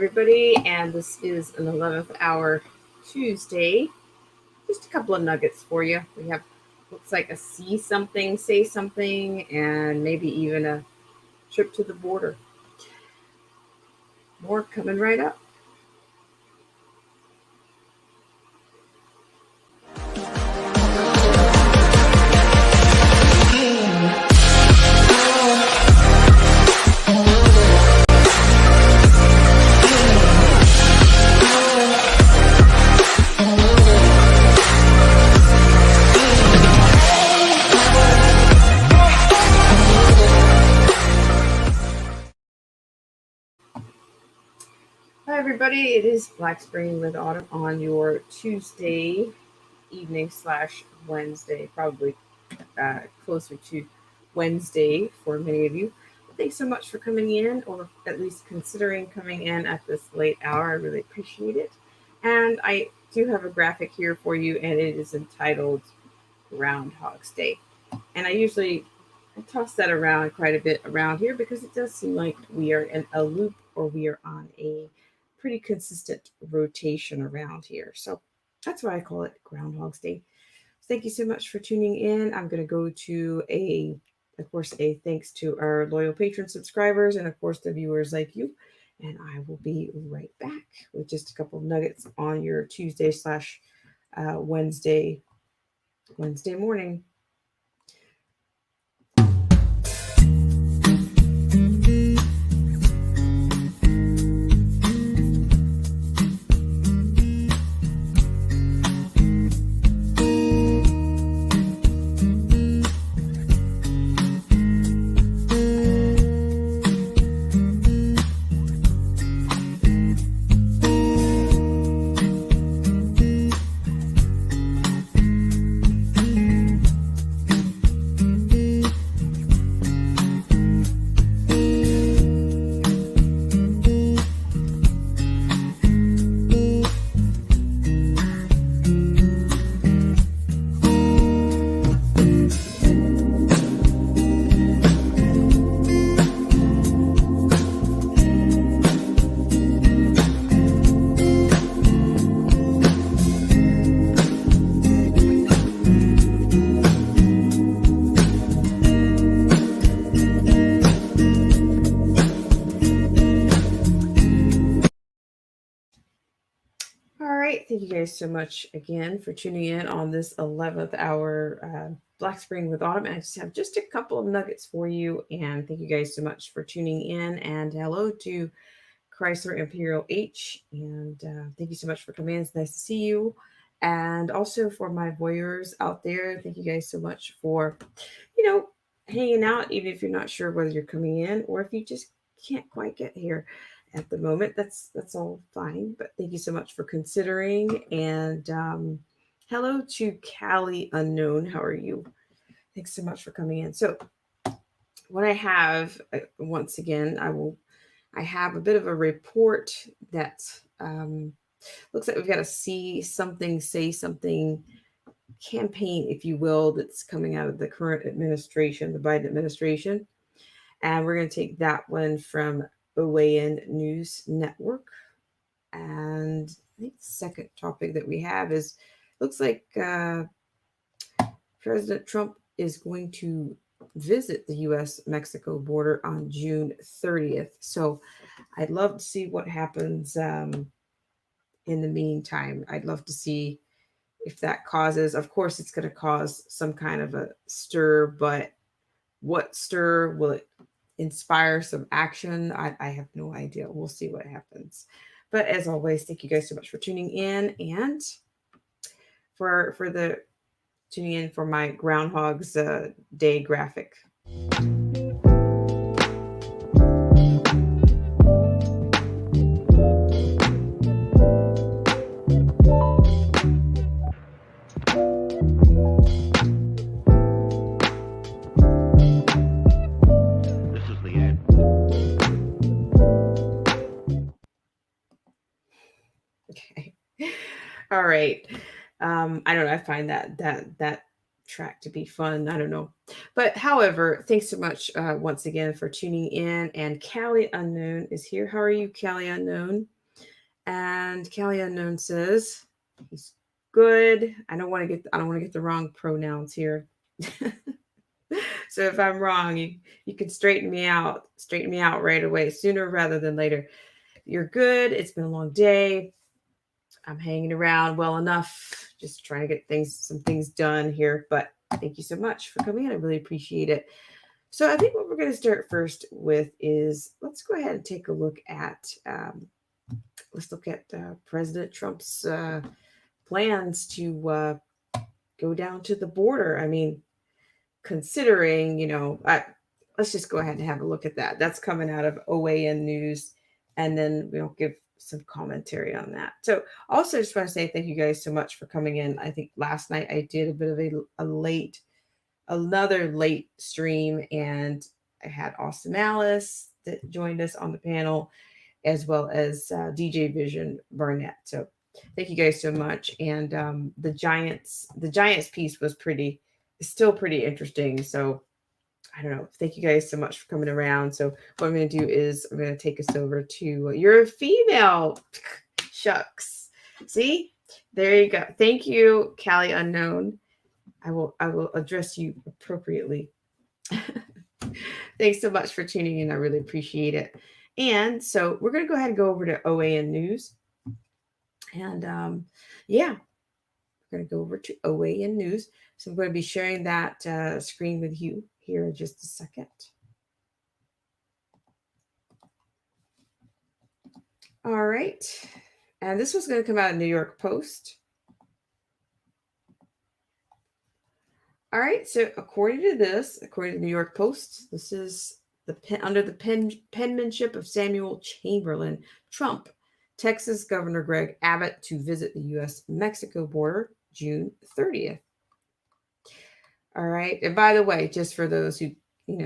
everybody, and this is an 11th hour Tuesday. Just a couple of nuggets for you. We have looks like a see something, say something, and maybe even a trip to the border. More coming right up. Hi, everybody. It is Black Spring with Autumn on your Tuesday evening slash Wednesday, probably closer to Wednesday for many of you. Thanks so much for coming in, or at least considering coming in at this late hour. I really appreciate it. And I do have a graphic here for you, and it is entitled Groundhog's Day. And I toss that around quite a bit around here because it does seem like we are in a loop or we are on a pretty consistent rotation around here. So that's why I call it Groundhog's Day. Thank you so much for tuning in. I'm going to go to of course, a thanks to our loyal patron subscribers and, of course, the viewers like you. And I will be right back with just a couple of nuggets on your Tuesday slash Wednesday morning. Thank you guys so much again for tuning in on this 11th hour Black Spring with Autumn. And I just have just a couple of nuggets for you. And thank you guys so much for tuning in. And hello to Chrysler Imperial H. And thank you so much for coming in. It's nice to see you. And also for my voyeurs out there, thank you guys so much for, hanging out, even if you're not sure whether you're coming in or if you just can't quite get here at the moment. That's all fine. But thank you so much for considering. And hello to Callie Unknown. How are you? Thanks so much for coming in. So what I have, once again, I have a bit of a report that looks like we've got a see something, say something campaign, if you will, that's coming out of the current administration, the Biden administration. And we're going to take that one from OAN News Network. And I think the second topic that we have is looks like President Trump is going to visit the U.S.-Mexico border on June 30th. So I'd love to see what happens in the meantime. I'd love to see if that causes, of course, it's going to cause some kind of a stir, but what stir will it inspire some action? I have no idea. We'll see what happens. But as always, thank you guys so much for tuning in and for the tuning in for my Groundhog's Day graphic. Okay. All right. I don't know. I find that track to be fun. I don't know. But however, thanks so much once again for tuning in. And Callie Unknown is here. How are you, Callie Unknown? And Callie Unknown says he's good. I don't want to get the wrong pronouns here. So if I'm wrong, you can straighten me out right away, sooner rather than later. You're good. It's been a long day. I'm hanging around well enough, just trying to get some things done here. But thank you so much for coming in. I really appreciate it. So I think what we're going to start first with is let's go ahead and take a look at President Trump's plans to go down to the border. I mean, considering, let's just go ahead and have a look at that. That's coming out of OAN News, and then we'll give some commentary on that. So also just want to say thank you guys so much for coming in. I think last night I did a bit of another late stream, and I had Austin Alice that joined us on the panel, as well as DJ Vision Barnett. So thank you guys so much. And the Giants piece was still pretty interesting. So I don't know. Thank you guys so much for coming around. So what I'm going to do is I'm going to take us over to you're a female. Shucks. See, there you go. Thank you, Callie Unknown. I will address you appropriately. Thanks so much for tuning in. I really appreciate it. And so we're going to go ahead and go over to OAN News. And we're going to go over to OAN News. So I'm going to be sharing that screen with you here in just a second. All right. And this was going to come out of New York Post. All right. So according to the New York Post, this is under the penmanship of Samuel Chamberlain, Trump, Texas Governor Greg Abbott to visit the U.S.-Mexico border June 30th. All right. And by the way, just for those who,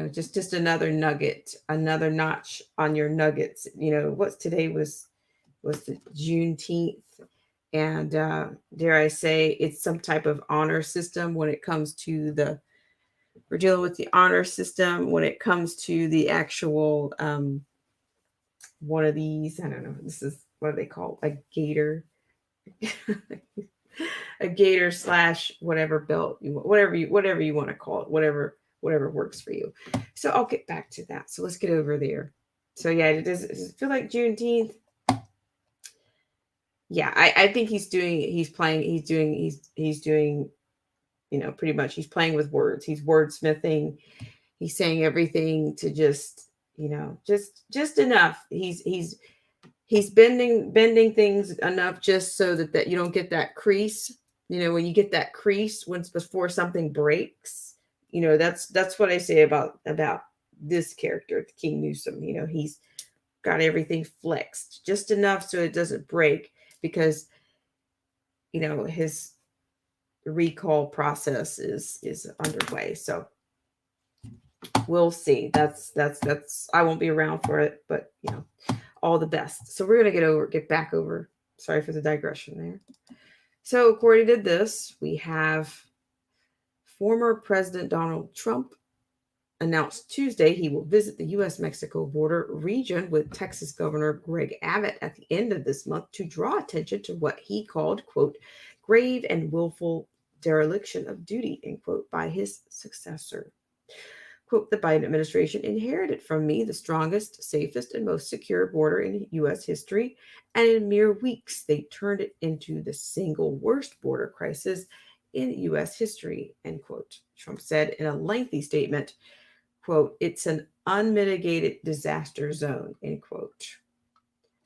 just another nugget, another notch on your nuggets, what's today was the Juneteenth. And dare I say, it's some type of honor system when it comes to we're dealing with the honor system when it comes to the actual, one of these, I don't know, this is, what do they call a gator? A gator / whatever belt, whatever you want to call it, whatever works for you. So I'll get back to that. So let's get over there. So yeah, does it feel like Juneteenth? Yeah, I think he's doing, pretty much he's playing with words. He's wordsmithing. He's saying everything to just enough. He's bending things enough just so that you don't get that crease. When you get that crease before something breaks, that's what I say about this character, King Newsom. He's got everything flexed just enough so it doesn't break, because his recall process is underway. So we'll see. That's I won't be around for it, but all the best. So we're gonna get back over. Sorry for the digression there. So according to this, we have former President Donald Trump announced Tuesday he will visit the U.S.-Mexico border region with Texas Governor Greg Abbott at the end of this month to draw attention to what he called, quote, grave and willful dereliction of duty, end quote, by his successor. Quote, the Biden administration inherited from me the strongest, safest, and most secure border in U.S. history, and in mere weeks, they turned it into the single worst border crisis in U.S. history, end quote. Trump said in a lengthy statement, quote, it's an unmitigated disaster zone, end quote.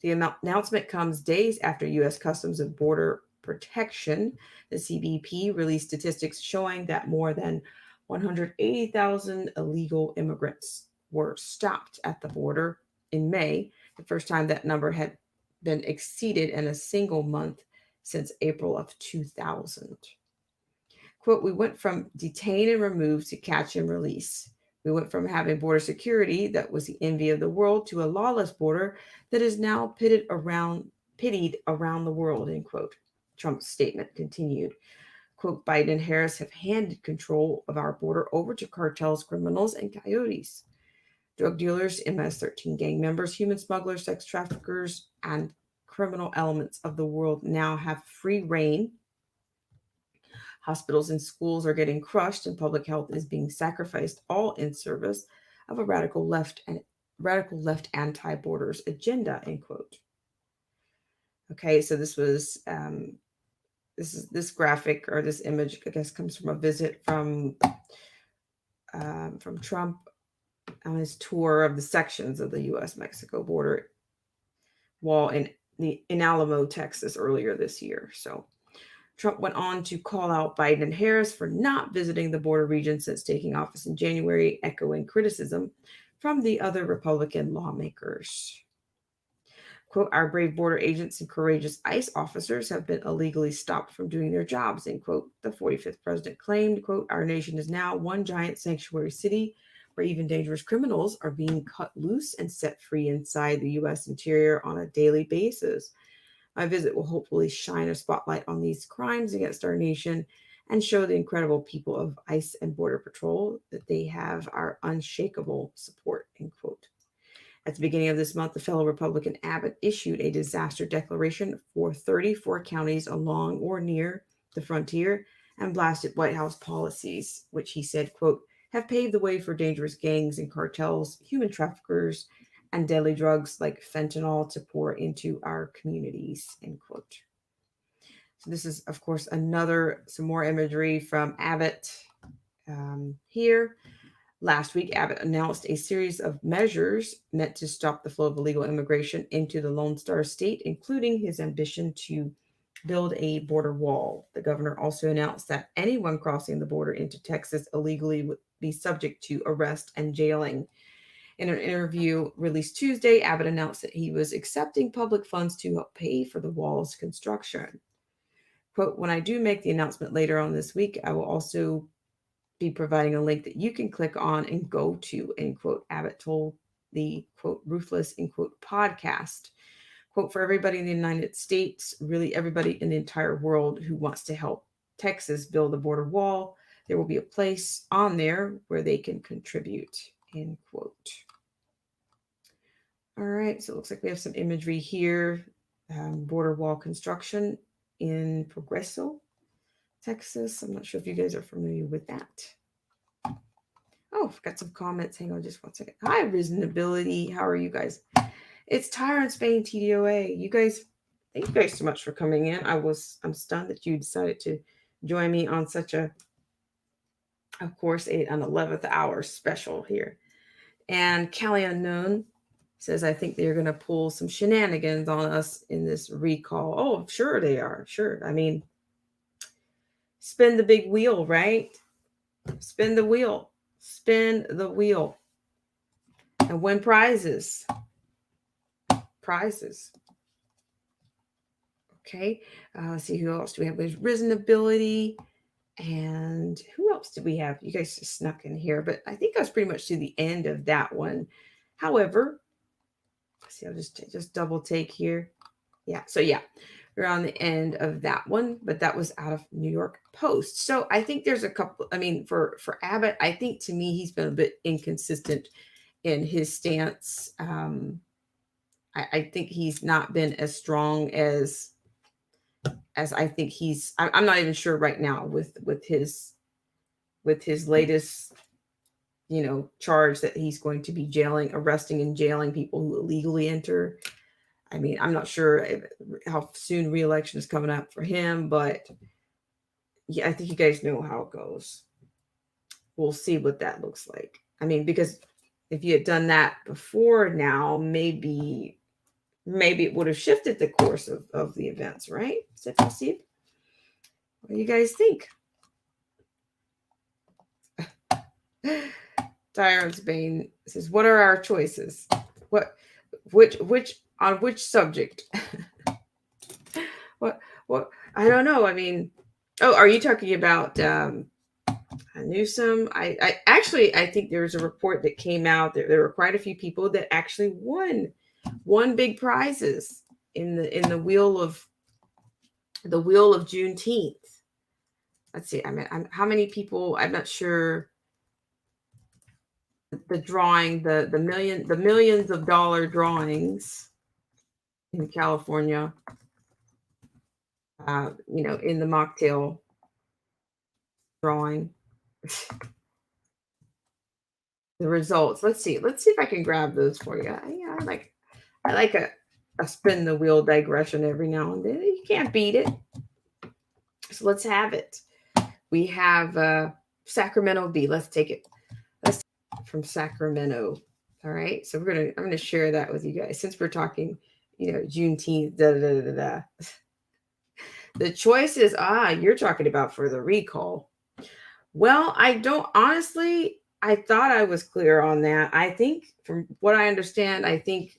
The announcement comes days after U.S. Customs and Border Protection, the CBP, released statistics showing that more than 180,000 illegal immigrants were stopped at the border in May, the first time that number had been exceeded in a single month since April of 2000. Quote, we went from detain and remove to catch and release. We went from having border security that was the envy of the world to a lawless border that is now pitied around the world, end quote. Trump's statement continued. Quote, Biden and Harris have handed control of our border over to cartels, criminals, and coyotes. Drug dealers, MS-13 gang members, human smugglers, sex traffickers, and criminal elements of the world now have free reign. Hospitals and schools are getting crushed, and public health is being sacrificed, all in service of a radical left anti-borders agenda. End quote. Okay, so this graphic or this image, I guess, comes from a visit from Trump on his tour of the sections of the U.S.-Mexico border wall in Alamo, Texas, earlier this year. So Trump went on to call out Biden and Harris for not visiting the border region since taking office in January, echoing criticism from the other Republican lawmakers. Quote, our brave border agents and courageous ICE officers have been illegally stopped from doing their jobs, end quote. The 45th president claimed, quote, our nation is now one giant sanctuary city where even dangerous criminals are being cut loose and set free inside the U.S. interior on a daily basis. My visit will hopefully shine a spotlight on these crimes against our nation and show the incredible people of ICE and Border Patrol that they have our unshakable support, end quote. At the beginning of this month, the fellow Republican Abbott issued a disaster declaration for 34 counties along or near the frontier and blasted White House policies, which he said, quote, have paved the way for dangerous gangs and cartels, human traffickers, and deadly drugs like fentanyl to pour into our communities, end quote. So this is, of course, some more imagery from Abbott here. Last week, Abbott announced a series of measures meant to stop the flow of illegal immigration into the Lone Star State, including his ambition to build a border wall. The governor also announced that anyone crossing the border into Texas illegally would be subject to arrest and jailing. In an interview released Tuesday, Abbott announced that he was accepting public funds to help pay for the wall's construction. Quote, when I do make the announcement later on this week, I will also be providing a link that you can click on and go to, end quote, Abbott told the, quote, Ruthless, end quote, podcast. Quote, for everybody in the United States, really everybody in the entire world who wants to help Texas build a border wall, there will be a place on there where they can contribute, end quote. All right, so it looks like we have some imagery here. Border wall construction in Progreso, Texas. I'm not sure if you guys are familiar with that. Oh, I've got some comments. Hang on just one second. Hi, Reasonability. How are you guys? It's Tyra in Spain, TDOA. You guys, thank you guys so much for coming in. I'm stunned that you decided to join me on such an 11th hour special here. And Callie Unknown says, I think they're going to pull some shenanigans on us in this recall. Oh, sure they are. Sure. I mean, spin the big wheel, right? Spin the wheel. Spin the wheel. And win prizes. Prizes. Okay. Let's see, who else do we have? There's Reasonability. And who else did we have? You guys just snuck in here, but I think I was pretty much to the end of that one. However, let's see, I'll just double take here. Yeah. So yeah, we're on the end of that one, but that was out of New York Post. So I think there's a couple, I mean, for Abbott, I think to me, he's been a bit inconsistent in his stance. I think he's not been as strong as I think I'm not even sure right now with his latest, charge that he's going to be arresting and jailing people who illegally enter. I mean, I'm not sure how soon re-election is coming up for him, but yeah, I think you guys know how it goes. We'll see what that looks like. I mean, because if you had done that before now, maybe it would have shifted the course of the events, right? What do you guys think? Tyrant's Bane says, what are our choices? On which subject? What, I don't know. I mean, are you talking about Newsom? I think there was a report that came out. There were quite a few people that actually won big prizes in the wheel of Juneteenth. let's see. I mean, how many people? I'm not sure. The drawing, the millions of dollar drawings in California. In the mocktail drawing, the results. Let's see. Let's see if I can grab those for you. Yeah, I like a spin the wheel digression every now and then. You can't beat it. So let's have it. We have Sacramento Bee. Let's take it. Let's from Sacramento. All right. So I'm gonna share that with you guys since we're talking, Juneteenth. Da, da, da, da, da. The choices you're talking about for the recall. Well, I don't honestly. I thought I was clear on that. I think from what I understand, I think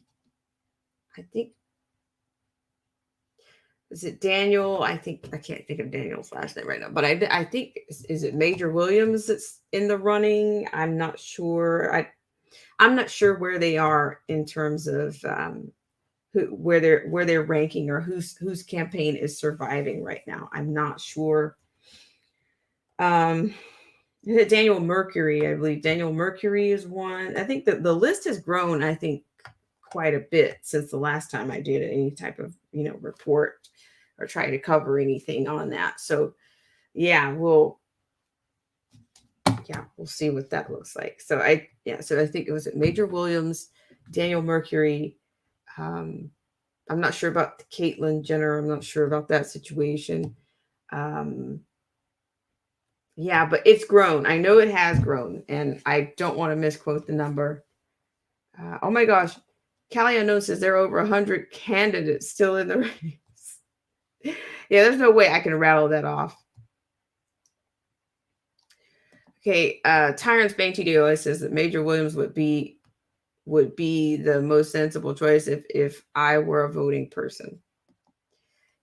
is it Daniel? I think I can't think of Daniel's last name right now, but I think is it Major Williams that's in the running? I'm not sure. I'm not sure where they are in terms of where they're ranking or whose campaign is surviving right now. I'm not sure. Daniel Mercury, I believe Daniel Mercury is one. I think that the list has grown, I think, quite a bit since the last time I did any type of, report or try to cover anything on that. So yeah, we'll see what that looks like. So I think it was Major Williams, Daniel Mercury. I'm not sure about Caitlyn Jenner. I'm not sure about that situation. Yeah, but it's grown. I know it has grown, and I don't want to misquote the number. Oh my gosh. Callie Unknown says there are over 100 candidates still in the race. Yeah, there's no way I can rattle that off. Okay, Tyrant's Bank TDO says that Major Williams would be the most sensible choice if I were a voting person.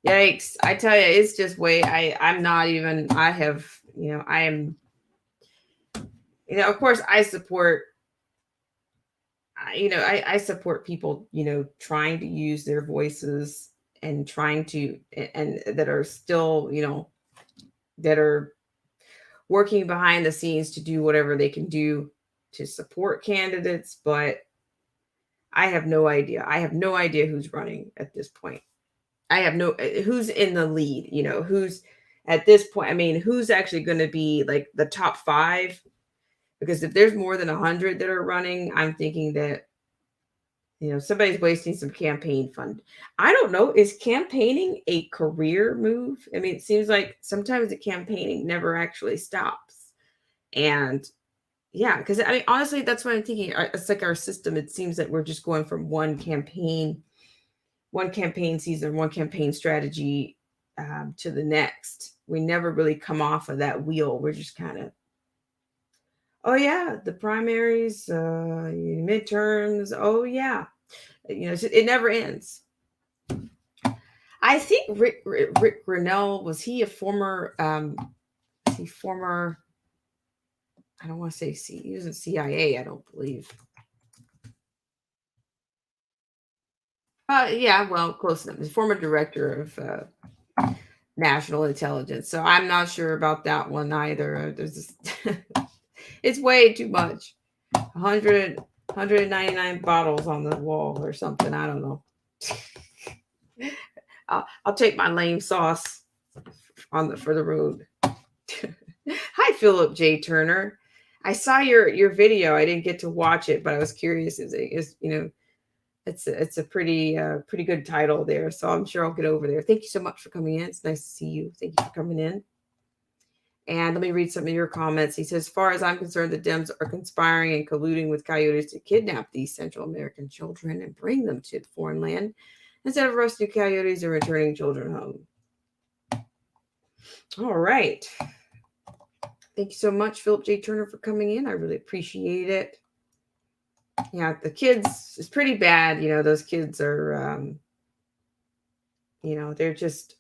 Yikes. I tell you, it's just I'm not even, I have, I am, of course I support, I support people, trying to use their voices and trying to, and that are still, that are working behind the scenes to do whatever they can do to support candidates. But I have no idea. I have no idea who's running at this point. I have who's in the lead, who's at this point. I mean, who's actually going to be like the top 5? Because if there's more than 100 that are running, I'm thinking that, somebody's wasting some campaign fund. I don't know. Is campaigning a career move? I mean, it seems like sometimes the campaigning never actually stops. And yeah, because I mean, honestly, that's what I'm thinking. It's like our system. It seems that we're just going from one campaign season, one campaign strategy to the next. We never really come off of that wheel. We're just kind of, oh yeah, the primaries, midterms. Oh yeah, it never ends. I think Rick Grinnell, was he a former? Was he former? I don't want to say he was in CIA. I don't believe. Yeah, well, close enough. He's former director of national intelligence. So I'm not sure about that one either. It's way too much. 199 bottles on the wall or something. I don't know. I'll take my lame sauce for the road. Hi, Philip J. Turner. I saw your video. I didn't get to watch it, but I was curious. It's a pretty good title there, so I'm sure I'll get over there. Thank you so much for coming in. It's nice to see you. Thank you for coming in. And let me read some of your comments. He says, as far as I'm concerned, the Dems are conspiring and colluding with coyotes to kidnap these Central American children and bring them to the foreign land instead of arresting coyotes and returning children home. All right. Thank you so much, Philip J. Turner, for coming in. I really appreciate it. Yeah, the kids, it's pretty bad. Those kids are, they're just,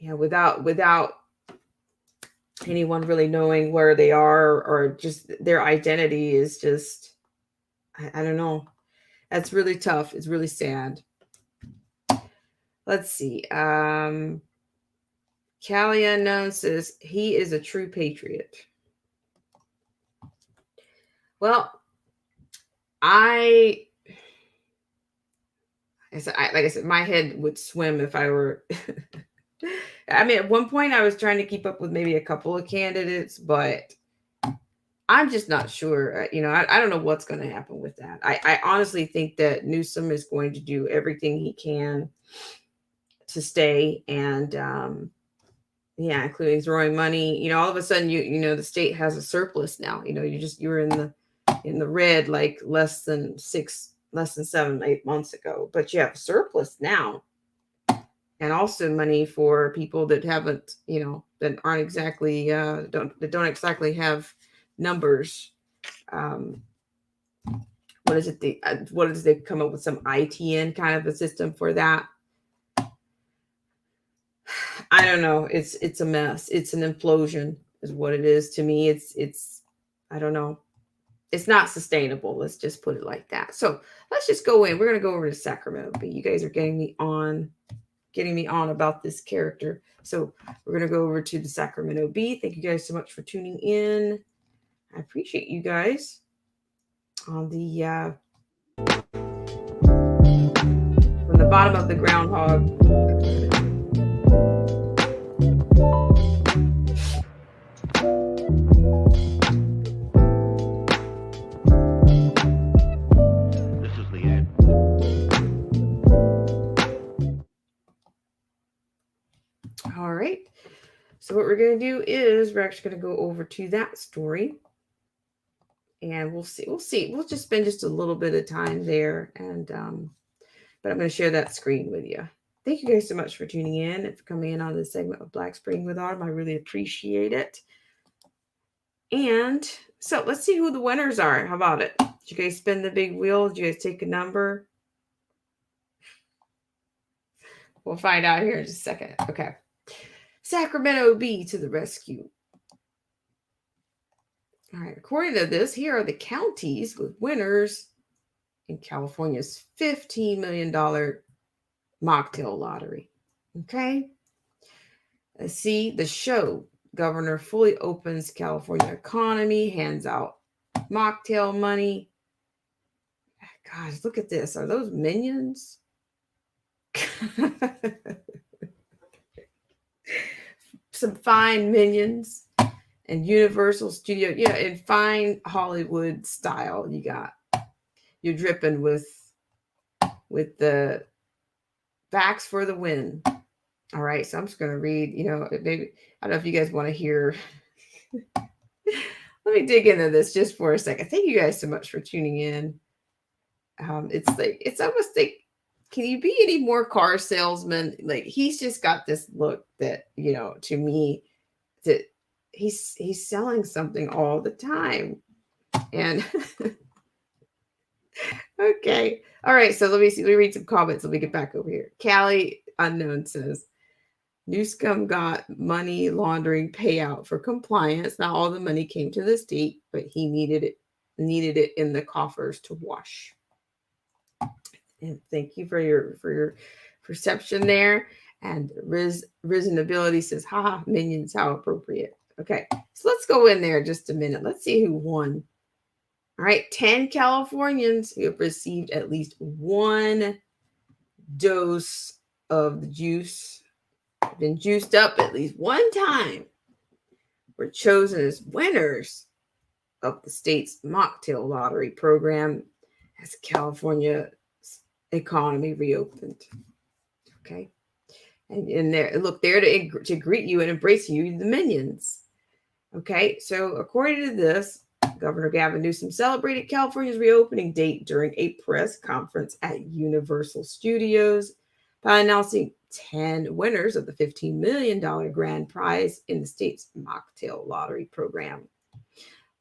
without anyone really knowing where they are, or just their identity is just, I don't know. That's really tough. It's really sad. Let's see. Callie Unknown says he is a true patriot. Well, like I said, my head would swim if I were. I mean, at one point I was trying to keep up with maybe a couple of candidates, but I'm just not sure. I don't know what's going to happen with that. I honestly think that Newsom is going to do everything he can to stay, and yeah, including throwing money. All of a sudden, the state has a surplus now. You're in the red like less than 7, 8 months ago, but you have a surplus now, and also money for people that haven't, that aren't exactly don't exactly have numbers. What is it? They've come up with some ITN kind of a system for that. I don't know. It's a mess. It's an implosion is what it is to me. It's I don't know. It's not sustainable. Let's just put it like that. So let's just go in. We're going to go over to Sacramento. But you guys are getting me on about this character. So we're going to go over to the Sacramento Bee. Thank you guys so much for tuning in. I appreciate you guys on the from the bottom of the groundhog. This is the end. All right. So what we're going to do is we're actually going to go over to that story. And we'll see. We'll just spend just a little bit of time there. And but I'm going to share that screen with you. Thank you guys so much for tuning in and for coming in on this segment of Black Spring with Autumn. I really appreciate it. And so let's see who the winners are. How about it? Did you guys spin the big wheel? Did you guys take a number? We'll find out here in just a second. Okay. Sacramento Bee to the rescue. All right. According to this, here are the counties with winners in California's $15 million mocktail lottery. Okay. Let's see the show. Governor fully opens California economy, hands out mocktail money. Gosh, look at this. Are those minions? Some fine minions and Universal Studio. Yeah, in fine Hollywood style. You're dripping with the facts for the win. All right, so I'm just going to read, maybe, I don't know if you guys want to hear. Let me dig into this just for a second. Thank you guys so much for tuning in. It's almost like, can you be any more car salesman? Like, he's just got this look that, to me, that he's selling something all the time. And okay. All right. So let me read some comments. Let me get back over here. Callie Unknown says, Newsom got money laundering payout for compliance. Not all the money came to the state, but he needed it in the coffers to wash. And thank you for your perception there. And Risen Ability says, haha, minions, how appropriate. Okay, so let's go in there just a minute. Let's see who won. All right, 10 Californians who have received at least one dose of the juice, been juiced up at least one time, were chosen as winners of the state's mocktail lottery program as California's economy reopened. Okay. And there, look, there to greet you and embrace you, the minions. Okay, so according to this, Governor Gavin Newsom celebrated California's reopening date during a press conference at Universal Studios by announcing 10 winners of the $15 million grand prize in the state's mocktail lottery program.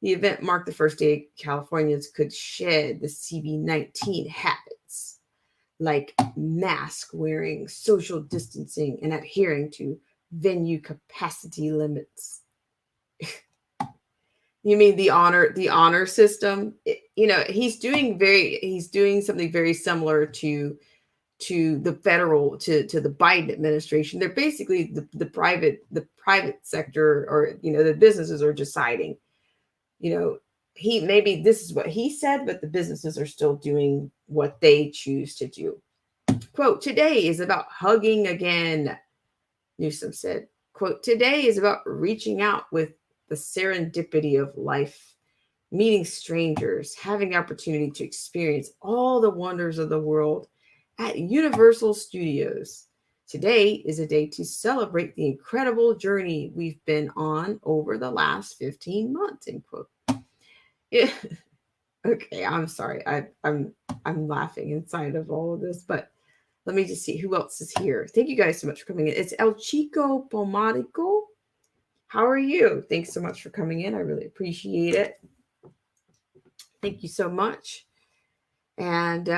The event marked the first day Californians could shed the CV-19 habits, like mask wearing, social distancing, and adhering to venue capacity limits. You mean the honor system? He's doing something very similar to to the federal to the Biden administration. They're basically the private sector, or the businesses are deciding. Maybe this is what he said, but the businesses are still doing what they choose to do. Quote, today is about hugging again, Newsom said. Quote, today is about reaching out with the serendipity of life, meeting strangers, having the opportunity to experience all the wonders of the world at Universal Studios. Today is a day to celebrate the incredible journey we've been on over the last 15 months, end quote. Yeah. Okay, I'm sorry. I'm laughing inside of all of this, but let me just see who else is here. Thank you guys so much for coming in. It's El Chico Pomadico. How are you? Thanks so much for coming in. I really appreciate it. Thank you so much. And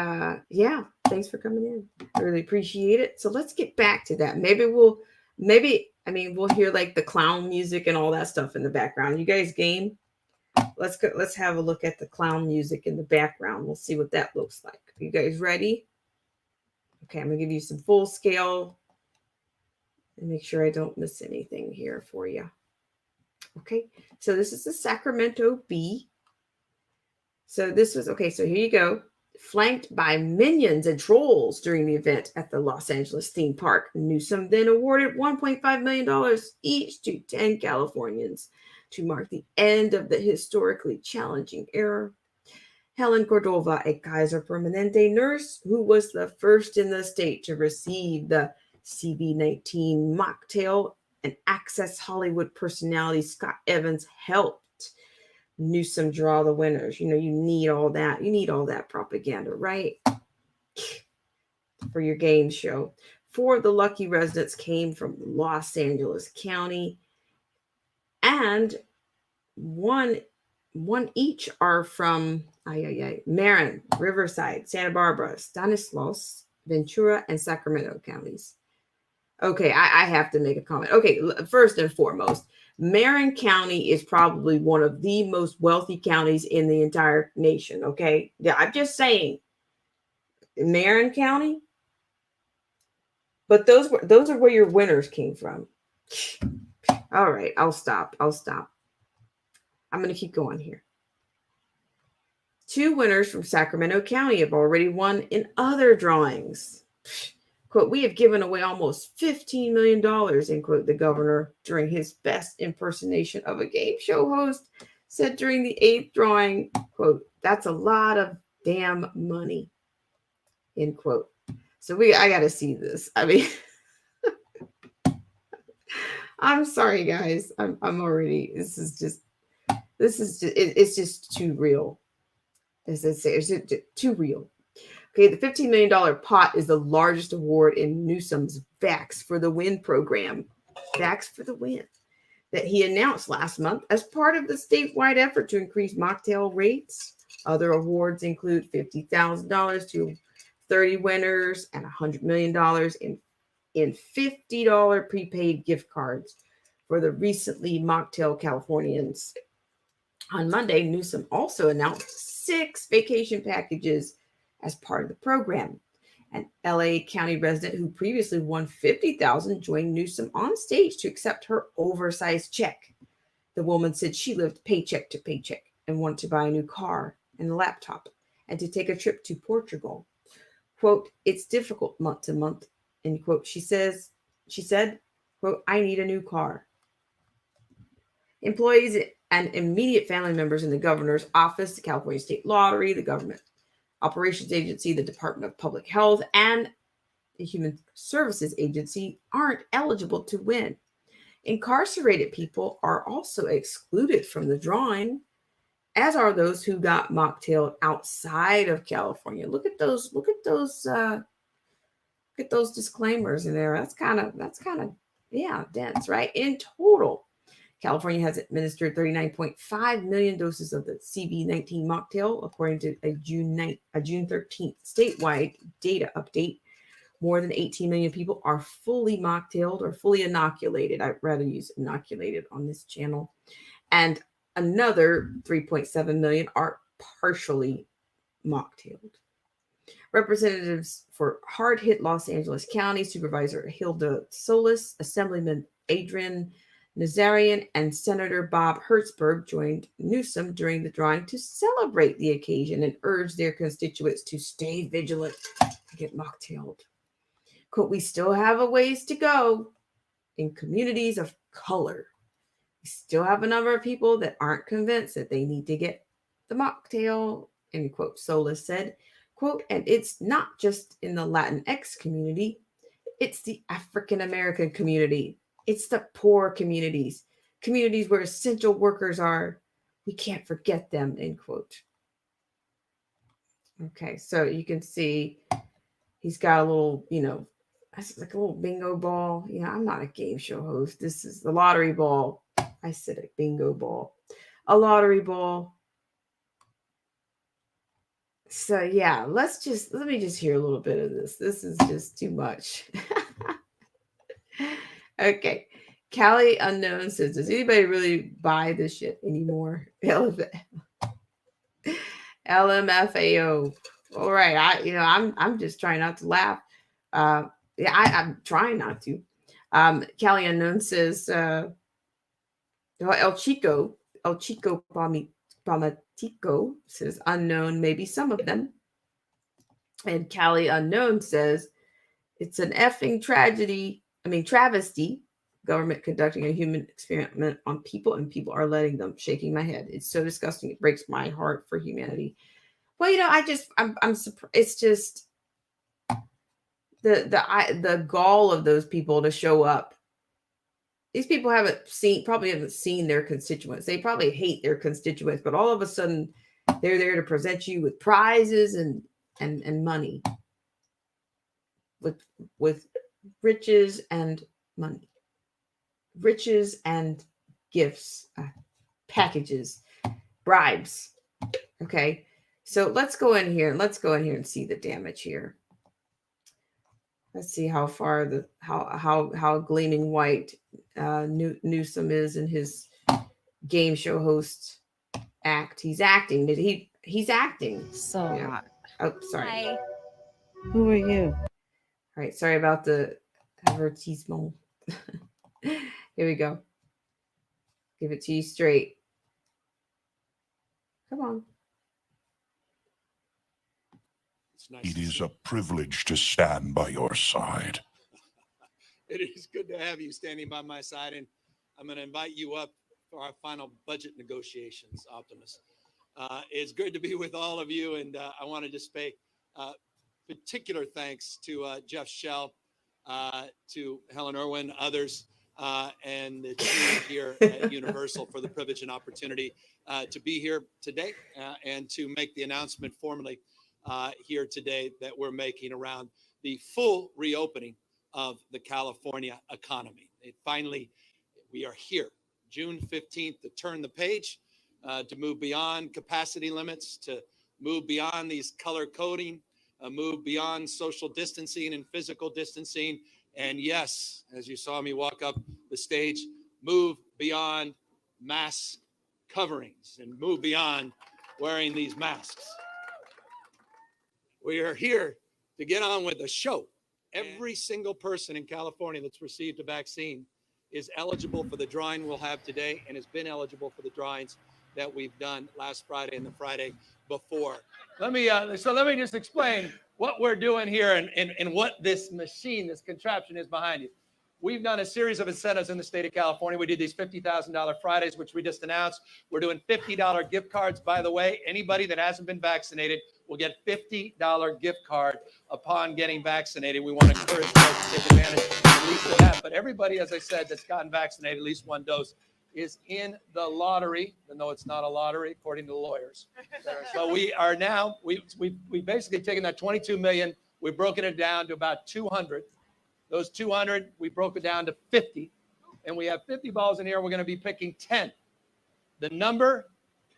yeah, thanks for coming in. I really appreciate it. So let's get back to that. We'll hear like the clown music and all that stuff in the background. You guys game? Let's go. Let's have a look at the clown music in the background. We'll see what that looks like. You guys ready? Okay, I'm gonna give you some full scale and make sure I don't miss anything here for you. Okay, so this is the Sacramento Bee. So this was okay. So here you go. Flanked by minions and trolls during the event at the Los Angeles theme park, Newsom then awarded $1.5 million each to 10 Californians to mark the end of the historically challenging era. Helen Cordova, a Kaiser Permanente nurse who was the first in the state to receive the CV-19 mocktail, and Access Hollywood personality Scott Evans helped Newsom draw the winners. You need all that. You need all that propaganda, right? For your game show. 4 of the lucky residents came from Los Angeles County, and one each are from Marin, Riverside, Santa Barbara, Stanislaus, Ventura, and Sacramento counties. Okay, I have to make a comment. Okay, first and foremost, Marin County is probably one of the most wealthy counties in the entire nation. Okay, yeah, I'm just saying, Marin County. But those are where your winners came from. All right, I'll stop. I'm going to keep going here. 2 winners from Sacramento County have already won in other drawings. Quote, we have given away almost $15 million, end quote, the governor, during his best impersonation of a game show host, said during the 8th drawing. Quote, that's a lot of damn money, end quote. So I got to see this. I mean, I'm sorry, guys. I'm already, it's just too real. As I say, it's just too real. Okay, the $15 million pot is the largest award in Newsom's Vax for the Win program. Vax for the Win. That he announced last month as part of the statewide effort to increase mocktail rates. Other awards include $50,000 to 30 winners and $100 million in $50 prepaid gift cards for the recently mocktail Californians. On Monday, Newsom also announced 6 vacation packages as part of the program. An LA County resident who previously won $50,000 joined Newsom on stage to accept her oversized check. The woman said she lived paycheck to paycheck and wanted to buy a new car and a laptop and to take a trip to Portugal. Quote, it's difficult month to month, end quote. She said, quote, I need a new car. Employees and immediate family members in the governor's office, the California State Lottery, the Government Operations Agency, the Department of Public Health, and the Human Services Agency aren't eligible to win. Incarcerated people are also excluded from the drawing, as are those who got mocktailed outside of California. Look at those disclaimers in there. That's kind of dense, right? In total, California has administered 39.5 million doses of the CV-19 mocktail, according to a June 13th statewide data update. More than 18 million people are fully mocktailed or fully inoculated. I'd rather use inoculated on this channel. And another 3.7 million are partially mocktailed. Representatives for hard-hit Los Angeles County Supervisor Hilda Solis, Assemblyman Adrian Nazarian, and Senator Bob Hertzberg joined Newsom during the drawing to celebrate the occasion and urge their constituents to stay vigilant and get mocktailed. Quote, we still have a ways to go in communities of color. We still have a number of people that aren't convinced that they need to get the mocktail, end quote, Solis said. Quote, and it's not just in the Latinx community, it's the African American community. It's the poor communities where essential workers are. We can't forget them, end quote. Okay, so you can see he's got a little, it's like a little bingo ball. I'm not a game show host. This is the lottery ball. I said a bingo ball. A lottery ball. So yeah, let me just hear a little bit of this. This is just too much. Okay. Callie Unknown says, does anybody really buy this shit anymore? LMFAO. All right. I'm just trying not to laugh. I'm trying not to. Callie Unknown says, El Chico Palmatico says, unknown, maybe some of them. And Callie Unknown says, it's an effing travesty. Government conducting a human experiment on people, and people are letting them. Shaking my head. It's so disgusting. It breaks my heart for humanity. Well, I'm surprised. It's just the gall of those people to show up. These people probably haven't seen their constituents. They probably hate their constituents, but all of a sudden they're there to present you with prizes and money, with riches and money. Riches and gifts, packages, bribes. Okay, so let's go in here and see the damage here. Let's see how far how gleaming white Newsom is in his game show host act. He's acting. He's acting. So hot. Oh, sorry. Hi. Who are you? All right, sorry about the advertisement. Here we go. Give it to you straight. Come on. It is a privilege to stand by your side. It is good to have you standing by my side, and I'm going to invite you up for our final budget negotiations, Optimus. It's good to be with all of you, and I want to just pay particular thanks to Jeff Shell, to Helen Irwin, others, and the team here at Universal for the privilege and opportunity to be here today and to make the announcement formally here today that we're making around the full reopening of the California economy. We are here, June 15th, to turn the page, to move beyond capacity limits, to move beyond these color coding, move beyond social distancing and physical distancing. And yes, as you saw me walk up the stage, move beyond mask coverings and move beyond wearing these masks. We are here to get on with the show. Every single person in California that's received a vaccine is eligible for the drawing we'll have today and has been eligible for the drawings that we've done last Friday and the Friday before. Let me just explain what we're doing here and what this machine, this contraption is behind you. We've done a series of incentives in the state of California. We did these $50,000 Fridays, which we just announced. We're doing $50 gift cards. By the way, anybody that hasn't been vaccinated will get $50 gift card upon getting vaccinated. We want to encourage folks to take advantage at least of that. But everybody, as I said, that's gotten vaccinated, at least one dose, is in the lottery, even though it's not a lottery, according to the lawyers. So we are now, we basically taken that 22 million, we've broken it down to about 200. Those 200, we broke it down to 50. And we have 50 balls in here. We're going to be picking 10. The number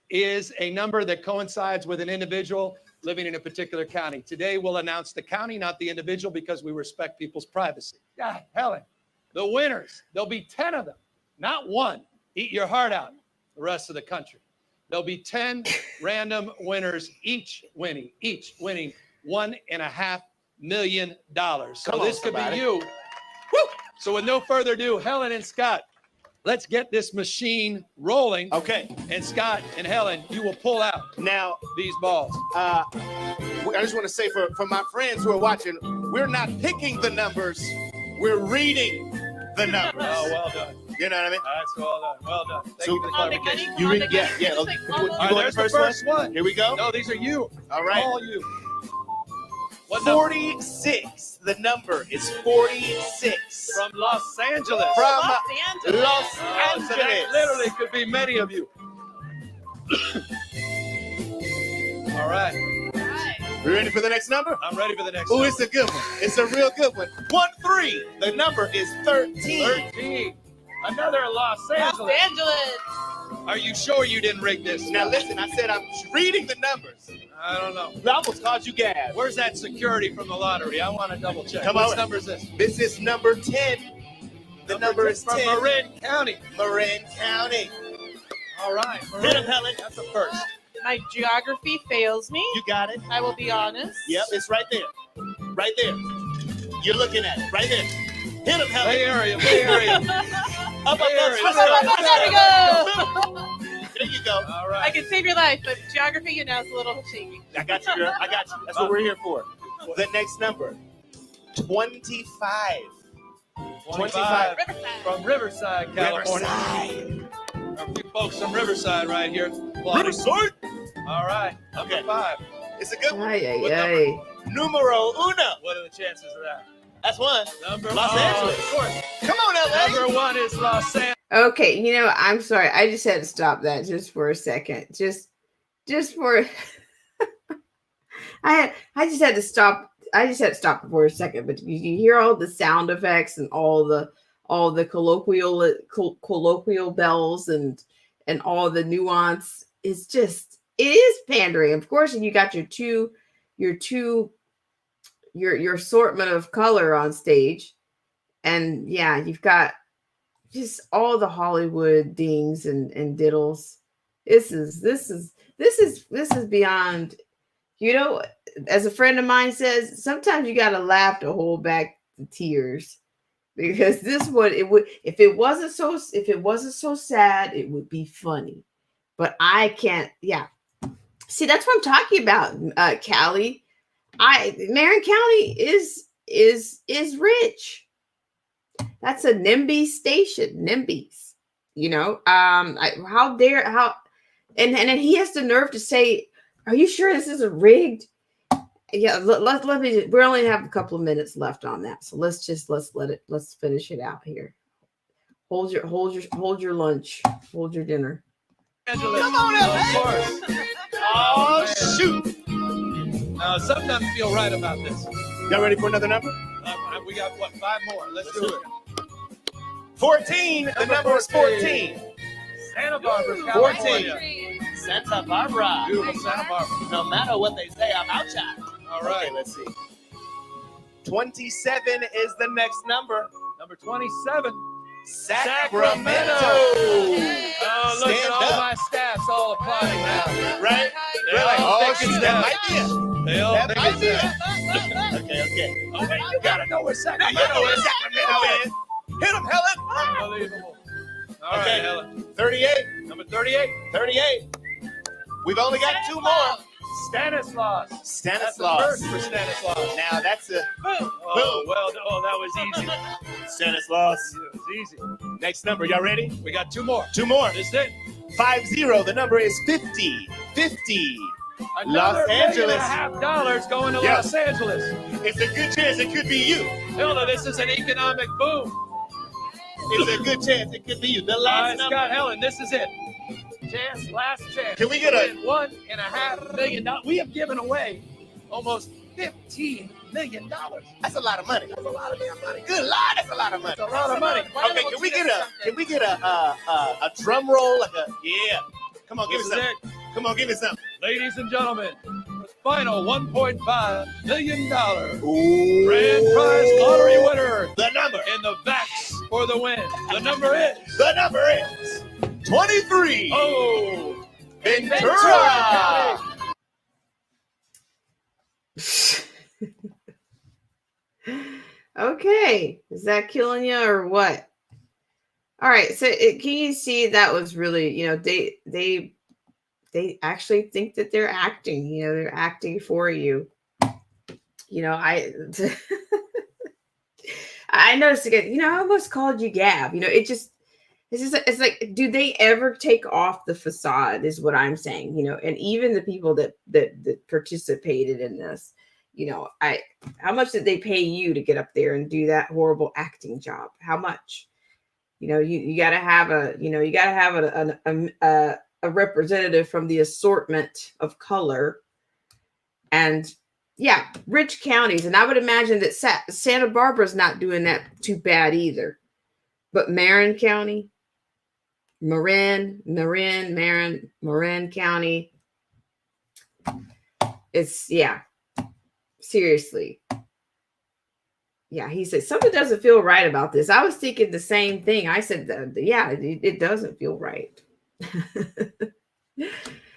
is a number that coincides with an individual living in a particular county. Today, we'll announce the county, not the individual, because we respect people's privacy. Yeah, Helen, the winners, there'll be 10 of them, not one. Eat your heart out, the rest of the country. There'll be 10 random winners, each winning $1.5 million. So Come on, this could somebody. be you. Woo! So with no further ado, Helen and Scott, let's get this machine rolling. Okay. And Scott and Helen, you will pull out Now, these balls. I just want to say for my friends who are watching, we're not picking the numbers. We're reading the numbers. Oh, well done. You know what I mean? That's well done. Well done. Thank So- you for the clarification. You read? Yeah, yeah. Okay. You All right, going there's the the first one? first one. Here we go. No, these are you. All right. All you. What number? 46. The number is 46. From Los Angeles. From Los Angeles. Los So that Angeles. literally could be many of you. All right. We ready for the next number? I'm ready for the next Oh, one. it's a good one. It's a real good one. 1-3. The number is 13. 13. Another Los Los Angeles. Angeles. Are you sure you didn't rig this? Now listen, I said I'm reading the numbers. I don't know. I almost called you gas. Where's that security from the lottery? I want to double check. Come What on. number is this? This is number 10. The number is from 10. Marin County. Marin County. All right. Hit him, Marin. Helen. That's the first. My geography fails me. You got it. I will be honest. Yep, it's right there. Right there. You're looking at it. Right there. Hit him, Helen. Bay Area. Bay Area. Up, Bay Area. let's There we go. There you go. All I right. can save your life, but geography, you know, it's a little shaky. I got you, girl. I got you. That's what we're here for. The next number, 25. 25. Riverside. From Riverside, California. Riverside. A few folks from Riverside right here. Riverside. All right. Number Okay. 5. It's a good one. Ay, ay, What ay. Numero uno. What are the chances of that? That's one. Number Los Angeles. Of course. Come on, LA. Number 1 is Los Angeles. Okay, you know, I'm sorry. I just had to stop that just for a second. Just for I just had to stop. I just had to stop for a second, but you hear all the sound effects and all the colloquial bells and all the nuance. It's just, it is pandering. Of course, and you got your assortment of color on stage. And yeah, you've got just all the Hollywood dings and diddles. This is beyond, you know, as a friend of mine says, sometimes you gotta laugh to hold back the tears. Because this one, it would, if it wasn't so sad, it would be funny. But I can't, yeah. See, that's what I'm talking about, Callie. Marin County is rich. That's a NIMBY station, NIMBYs. You know, and he has the nerve to say, "Are you sure this isn't rigged?" Yeah, let me. We only have a couple of minutes left on that, so let's finish it out here. Hold your lunch, hold your dinner. Angeles. Come on, LA. Of course. Oh, shoot. Something doesn't feel right about this. Y'all ready for another number? We got, 5 more? Let's do it. 14. The number is 14. Santa Barbara, 14. California. Santa Barbara. Beautiful Santa Barbara. No matter what they say, I'm outside. All right. Okay, let's see. 27 is the next number. Number 27. Sacramento. Oh, look Stand at all up. my staffs all applauding now. Right? They They're like, all oh, think it's shoot, that them. might be it. They all That think might it's be them. it. Okay. Oh, wait, you gotta know where Now Sacramento you know where is. Sacramento is. Hit him, Helen. Unbelievable. All Okay. right, Helen. 38. Number 38. 38. We've only got 2 more. Stanislaus. That's the Stanislaus. first for Stanislaus. Now that's a Oh, well, that was easy. Stanislaus. It was easy. Next number. Y'all ready? We got 2 more. 2 more. This is it. 50. The number is 50. 50. Another Angeles. $1.5 going to Yeah. Los Angeles. It's a good chance it could be you. Hilda, this is an economic boom. It's a good chance it could be you. The All last right, number. Scott Helen, this is it. Last chance. Can we get a- $1.5 million? We have given away almost $15 million. That's a lot of money. That's a lot of damn money. Good Lord, that's a lot of money. That's a lot of money. Okay, can we get a drum roll? Like a yeah. Come on, give This me is something. it. Come on, give me something. Ladies and gentlemen, the final $1.5 million Ooh. grand prize lottery winner The number. in the VAX for the win. The number is The number is 23. oh, Ventura. Ventura. Okay, is that killing you or what? All right, so can you see that was really, they actually think that they're acting, they're acting for you. I I noticed again, I almost called you Gab. It's like, do they ever take off the facade is what I'm saying, and even the people that participated in this, how much did they pay you to get up there and do that horrible acting job? How much? You got to have a representative from the assortment of color and rich counties. And I would imagine that Santa Barbara's not doing that too bad either. But Marin County, Marin County, it's, seriously. Yeah, he said, something doesn't feel right about this. I was thinking the same thing. I said, it doesn't feel right.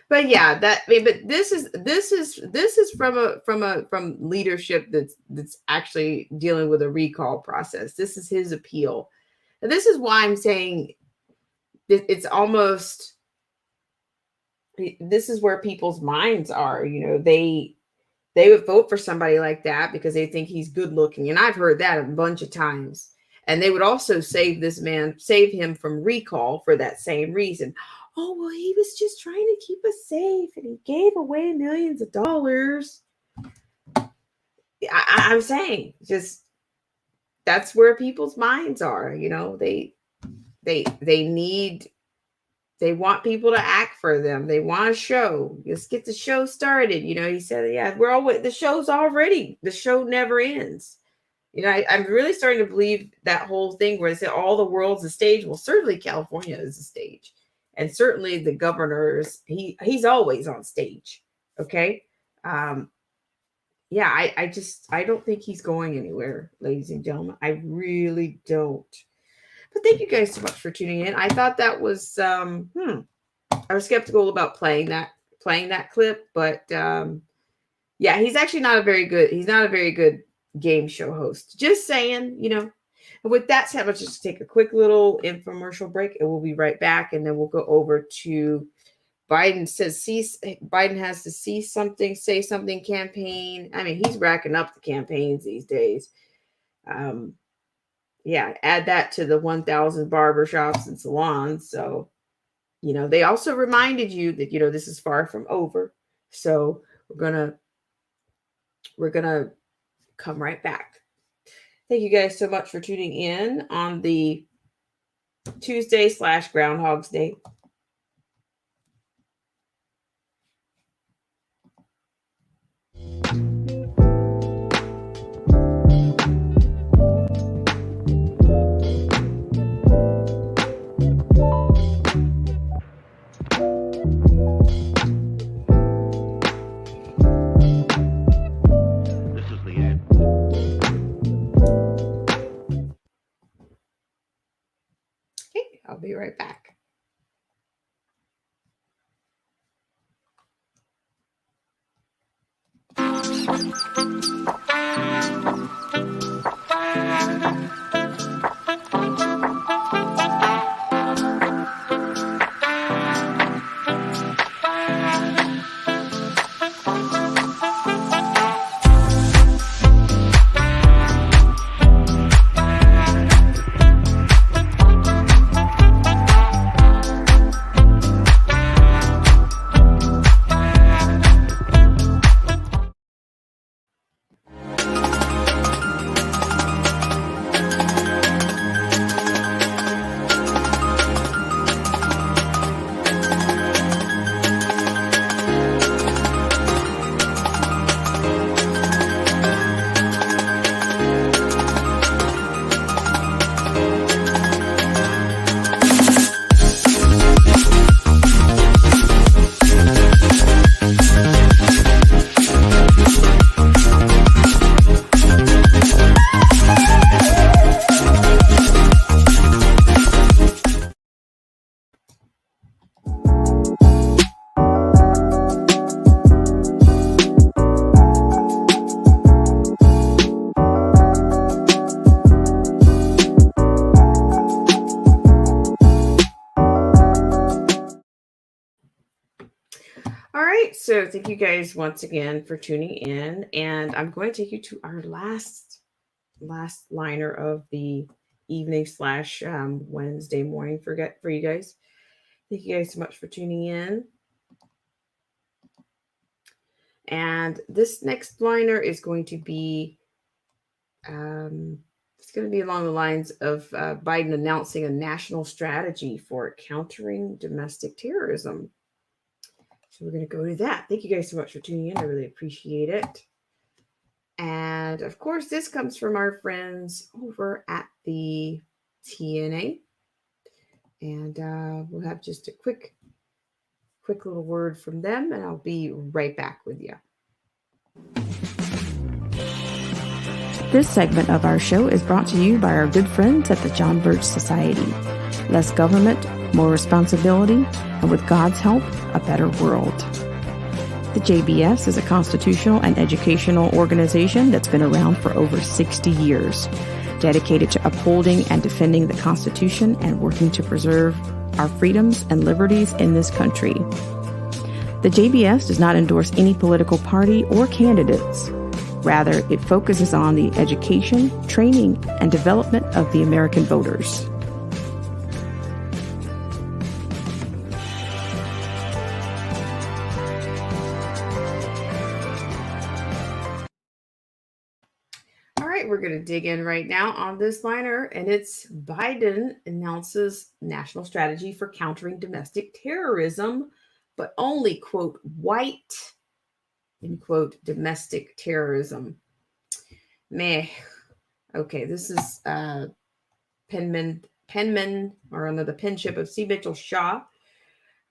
But but this is from leadership that's actually dealing with a recall process. This is his appeal. And this is why I'm saying it's almost, this is where people's minds are, they would vote for somebody like that because they think he's good looking. And I've heard that a bunch of times. And they would also save him from recall for that same reason. Oh, well, he was just trying to keep us safe and he gave away millions of dollars. I'm saying just that's where people's minds are. They want people to act for them. They want a show. Let's get the show started. He said, the show never ends. I'm really starting to believe that whole thing where they say all the world's a stage. Well, certainly California is a stage. And certainly the governor he's always on stage. Okay. I don't think he's going anywhere, ladies and gentlemen. I really don't. But thank you guys so much for tuning in. I thought that was I was skeptical about playing that clip, but he's actually not a very good game show host. Just saying, And with that said, let's just take a quick little infomercial break and we'll be right back. And then we'll go over to Biden has to say something campaign. I mean, he's racking up the campaigns these days. Add that to the 1,000 barbershops and salons. So, they also reminded you that, this is far from over. So we're gonna come right back. Thank you guys so much for tuning in on the Tuesday / Groundhog's Day. This is Leanne. Okay, I'll be right back. All right, so thank you guys once again for tuning in, and I'm going to take you to our last liner of the evening slash Wednesday morning for you guys. Thank you guys so much for tuning in. And this next liner is going to be it's going to be along the lines of Biden announcing a national strategy for countering domestic terrorism. So we're going to go to that. Thank you guys so much for tuning in. I really appreciate it. And of course, this comes from our friends over at the TNA. And we'll have just a quick little word from them, and I'll be right back with you. This segment of our show is brought to you by our good friends at the John Birch Society. Less government, more responsibility, and with God's help, a better world. The JBS is a constitutional and educational organization that's been around for over 60 years, dedicated to upholding and defending the Constitution and working to preserve our freedoms and liberties in this country. The JBS does not endorse any political party or candidates. Rather, it focuses on the education, training, and development of the American voters. All right, we're going to dig in right now on this liner, and it's Biden announces national strategy for countering domestic terrorism, but only, quote, white, end quote, domestic terrorism. Meh. Okay, this is penman, or under the penship of C. Mitchell Shaw.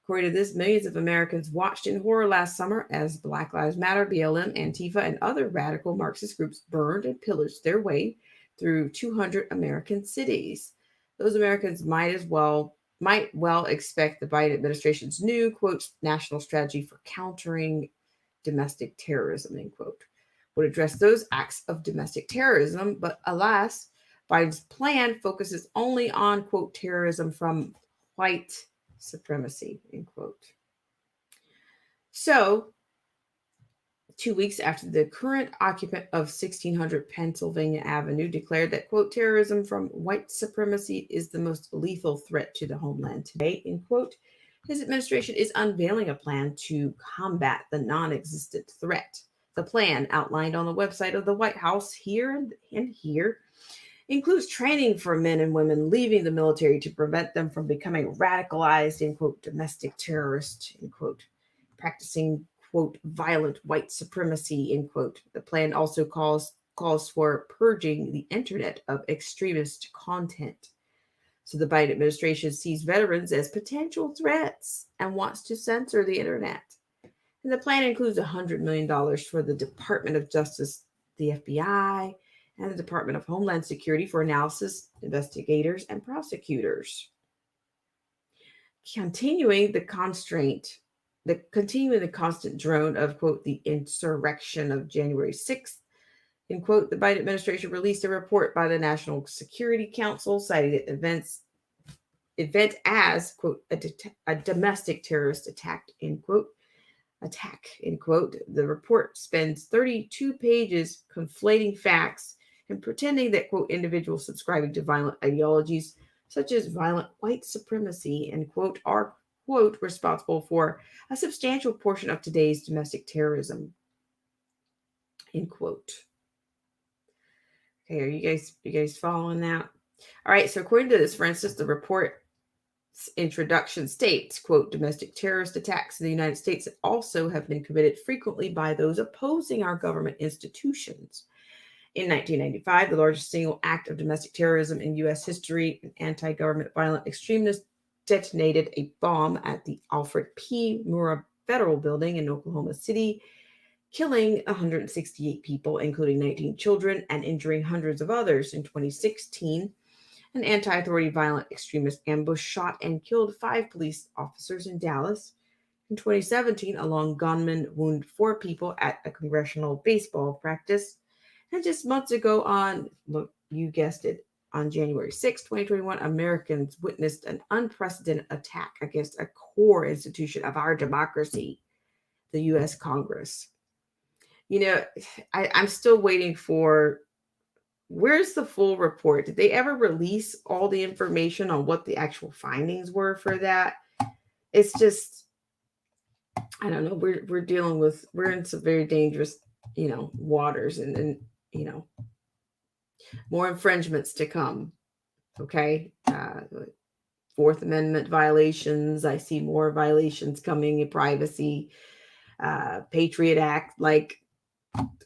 According to this, millions of Americans watched in horror last summer as Black Lives Matter, BLM, Antifa, and other radical Marxist groups burned and pillaged their way through 200 American cities. Those Americans might well expect the Biden administration's new, quote, national strategy for countering domestic terrorism, end quote, would address those acts of domestic terrorism. But alas, Biden's plan focuses only on, quote, terrorism from white supremacy, end quote. So, 2 weeks after the current occupant of 1600 Pennsylvania Avenue declared that, quote, terrorism from white supremacy is the most lethal threat to the homeland today, end quote, his administration is unveiling a plan to combat the non-existent threat. The plan, outlined on the website of the White House here and here, includes training for men and women leaving the military to prevent them from becoming radicalized, end quote, domestic terrorists, end quote, practicing, quote, violent white supremacy, end quote. The plan also calls for purging the internet of extremist content. So the Biden administration sees veterans as potential threats and wants to censor the internet. And the plan includes $100 million for the Department of Justice, the FBI, and the Department of Homeland Security for analysis, investigators, and prosecutors. Continuing the constant drone of, quote, the insurrection of January 6th, end quote, the Biden administration released a report by the National Security Council citing the event as, quote, a domestic terrorist attack, end quote. The report spends 32 pages conflating facts and pretending that, quote, individuals subscribing to violent ideologies such as violent white supremacy, end quote, are, quote, responsible for a substantial portion of today's domestic terrorism, end quote. Okay, are you guys following that? All right, so according to this, for instance, the report's introduction states, quote, domestic terrorist attacks in the United States also have been committed frequently by those opposing our government institutions. In 1995, the largest single act of domestic terrorism in U.S. history, an anti-government violent extremist detonated a bomb at the Alfred P. Murrah Federal Building in Oklahoma City, killing 168 people, including 19 children, and injuring hundreds of others. In 2016, an anti-authority violent extremist ambush shot and killed 5 police officers in Dallas. In 2017, a lone gunman wounded 4 people at a congressional baseball practice. And just months ago you guessed it, on January 6, 2021, Americans witnessed an unprecedented attack against a core institution of our democracy, the U.S. Congress. You know, I'm still waiting for, where's the full report? Did they ever release all the information on what the actual findings were for that? It's just, I don't know. We're in some very dangerous, waters, and more infringements to come. Okay. Fourth Amendment violations. I see more violations coming in privacy, Patriot Act, like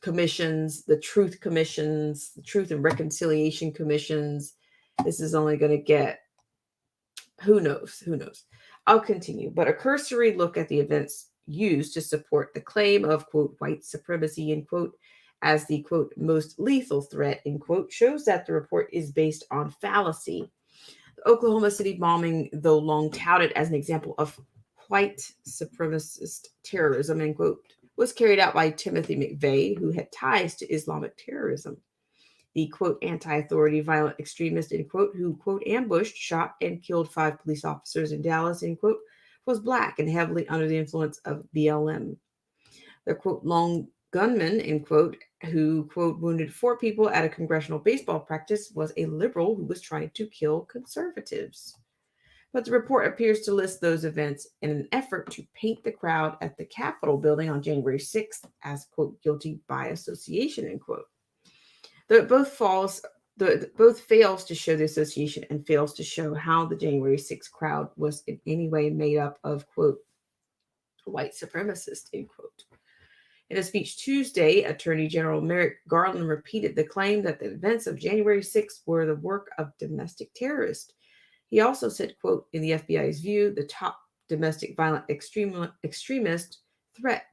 commissions, the truth commissions, the truth and reconciliation commissions. This is only going to get, who knows? I'll continue. But a cursory look at the events used to support the claim of, quote, white supremacy, end quote, as the, quote, most lethal threat, end quote, shows that the report is based on fallacy. The Oklahoma City bombing, though long touted as an example of white supremacist terrorism, end quote, was carried out by Timothy McVeigh, who had ties to Islamic terrorism. The, quote, anti-authority violent extremist, end quote, who, quote, ambushed, shot, and killed 5 police officers in Dallas, end quote, was Black and heavily under the influence of BLM. The, quote, lone gunman, end quote, who, quote, wounded 4 people at a congressional baseball practice was a liberal who was trying to kill conservatives. But the report appears to list those events in an effort to paint the crowd at the Capitol building on January 6th as, quote, guilty by association, end quote. Though it both fails to show the association and fails to show how the January 6th crowd was in any way made up of, quote, white supremacists, end quote. In a speech Tuesday, Attorney General Merrick Garland repeated the claim that the events of January 6th were the work of domestic terrorists. He also said, quote, in the FBI's view, the top domestic violent extremist threat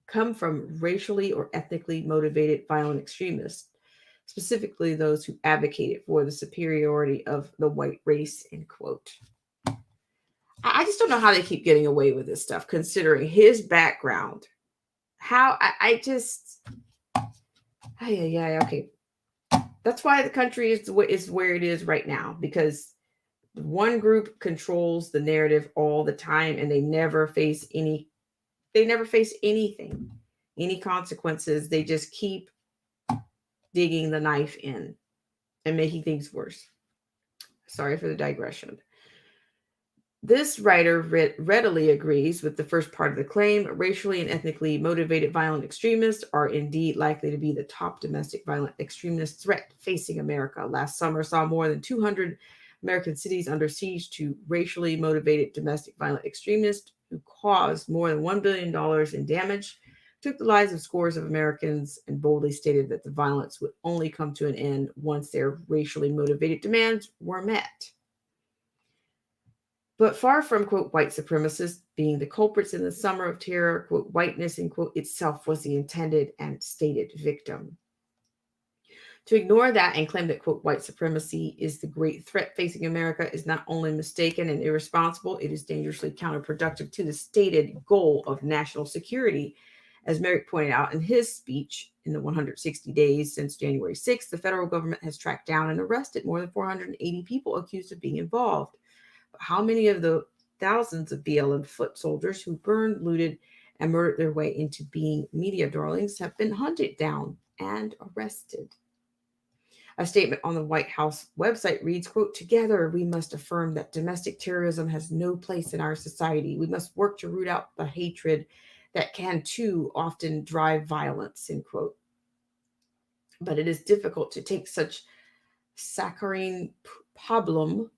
come from racially or ethnically motivated violent extremists, specifically those who advocated for the superiority of the white race, end quote. I just don't know how they keep getting away with this stuff, considering his background. Okay. That's why the country is where it is right now, because one group controls the narrative all the time, and they never face anything, any consequences. They just keep digging the knife in and making things worse. Sorry for the digression. This writer readily agrees with the first part of the claim. Racially and ethnically motivated violent extremists are indeed likely to be the top domestic violent extremist threat facing America. Last summer saw more than 200 American cities under siege to racially motivated domestic violent extremists who caused more than $1 billion in damage, took the lives of scores of Americans, and boldly stated that the violence would only come to an end once their racially motivated demands were met. But far from, quote, white supremacists being the culprits in the summer of terror, quote, whiteness, end quote, itself was the intended and stated victim. To ignore that and claim that, quote, white supremacy is the great threat facing America is not only mistaken and irresponsible, it is dangerously counterproductive to the stated goal of national security. As Merrick pointed out in his speech, in the 160 days since January 6th, the federal government has tracked down and arrested more than 480 people accused of being involved. But how many of the thousands of BLM foot soldiers who burned, looted, and murdered their way into being media darlings have been hunted down and arrested? A statement on the White House website reads, quote, together we must affirm that domestic terrorism has no place in our society. We must work to root out the hatred that can too often drive violence, end quote. But it is difficult to take such saccharine pablum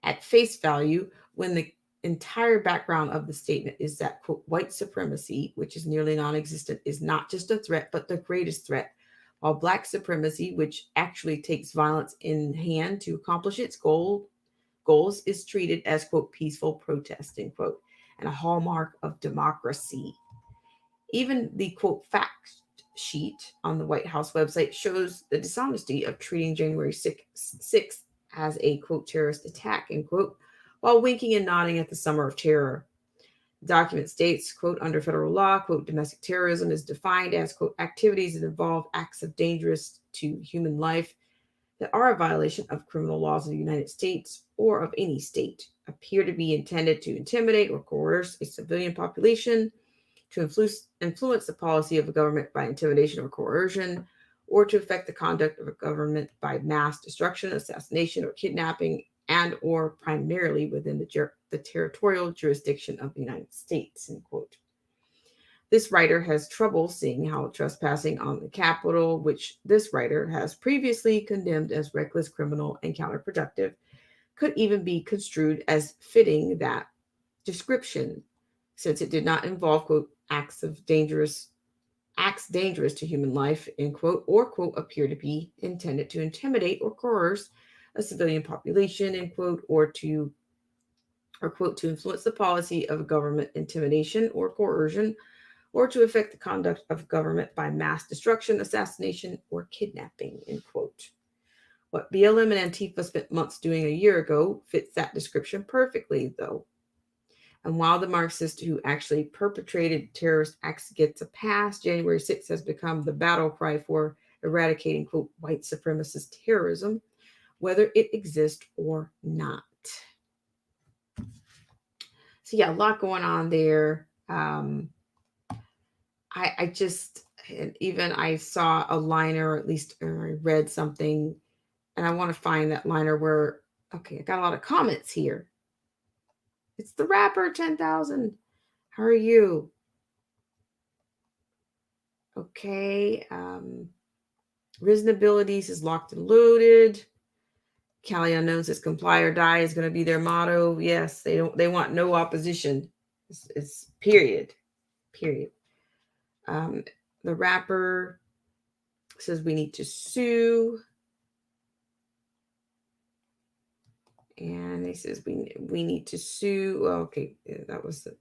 at face value when the entire background of the statement is that, quote, white supremacy, which is nearly non-existent, is not just a threat, but the greatest threat, while black supremacy, which actually takes violence in hand to accomplish its goals, is treated as, quote, peaceful protest, end quote, and a hallmark of democracy. Even the, quote, fact sheet on the White House website shows the dishonesty of treating January 6th as a, quote, terrorist attack, end quote, while winking and nodding at the summer of terror. The document states, quote, under federal law, quote, domestic terrorism is defined as, quote, activities that involve acts of dangerous to human life that are a violation of criminal laws of the United States or of any state, appear to be intended to intimidate or coerce a civilian population, to influence the policy of a government by intimidation or coercion, or to affect the conduct of a government by mass destruction, assassination, or kidnapping, and or primarily within the territorial jurisdiction of the United States, end quote. This writer has trouble seeing how trespassing on the Capitol, which this writer has previously condemned as reckless, criminal, and counterproductive, could even be construed as fitting that description, since it did not involve, quote, acts dangerous to human life, end quote, or, quote, appear to be intended to intimidate or coerce a civilian population, end quote, or, quote, to influence the policy of government intimidation or coercion, or to affect the conduct of government by mass destruction, assassination, or kidnapping, end quote. What BLM and Antifa spent months doing a year ago fits that description perfectly, though. And while the Marxist who actually perpetrated terrorist acts gets a pass, January 6th has become the battle cry for eradicating, quote, white supremacist terrorism, whether it exists or not. So yeah, a lot going on there. I just, even I saw a liner, or at least I read something, and I want to find that liner where, okay, I got a lot of comments here. It's the rapper 10,000. How are you? Okay. Risen Abilities is locked and loaded. Cali Unknown says comply or die is going to be their motto. Yes, they want no opposition. It's period. The rapper says we need to sue. And he says we need to sue. Oh, okay, yeah, that was the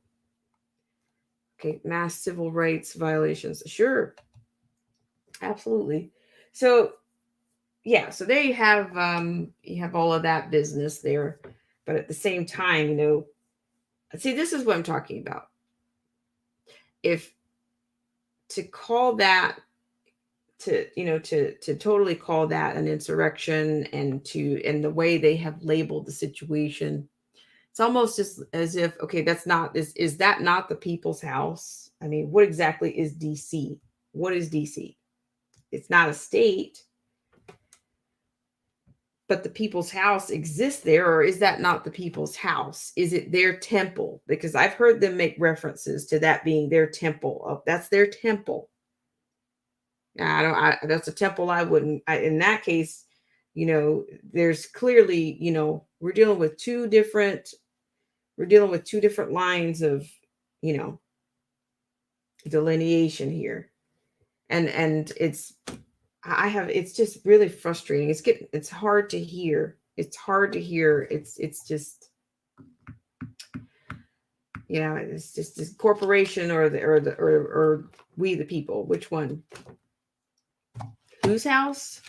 mass civil rights violations. Sure, absolutely. So yeah, so there you have all of that business there, but at the same time, see, this is what I'm talking about. If to call that to totally call that an insurrection, and the way they have labeled the situation, it's almost just as if, okay, is that not the people's house? I mean, what exactly is DC? What is DC? It's not a state, but the people's house exists there, or is that not the people's house? Is it their temple? Because I've heard them make references to that being their temple. That's their temple. That's a temple I wouldn't, in that case, there's clearly, we're dealing with two different lines of, delineation here. And it's just really frustrating. It's hard to hear. It's just, it's just this corporation or we the people. Which one? Whose house?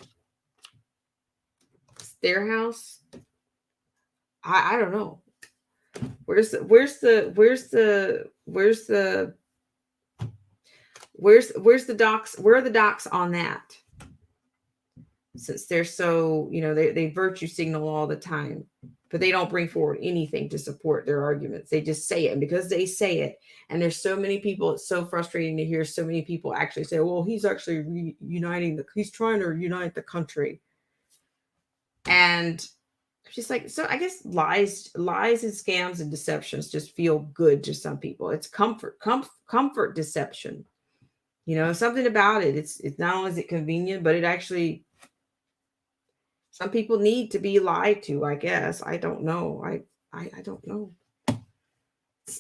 It's their house. I don't know. Where's the docs? Where are the docs on that? Since they're so, they virtue signal all the time, but they don't bring forward anything to support their arguments. They just say it. And because they say it, and there's so many people, it's so frustrating to hear so many people actually say, well, he's actually he's trying to unite the country. And just like, so I guess lies and scams and deceptions just feel good to some people. It's comfort deception. Something about it. It's not only is it convenient, but it actually, some people need to be lied to, I guess. I don't know. I don't know.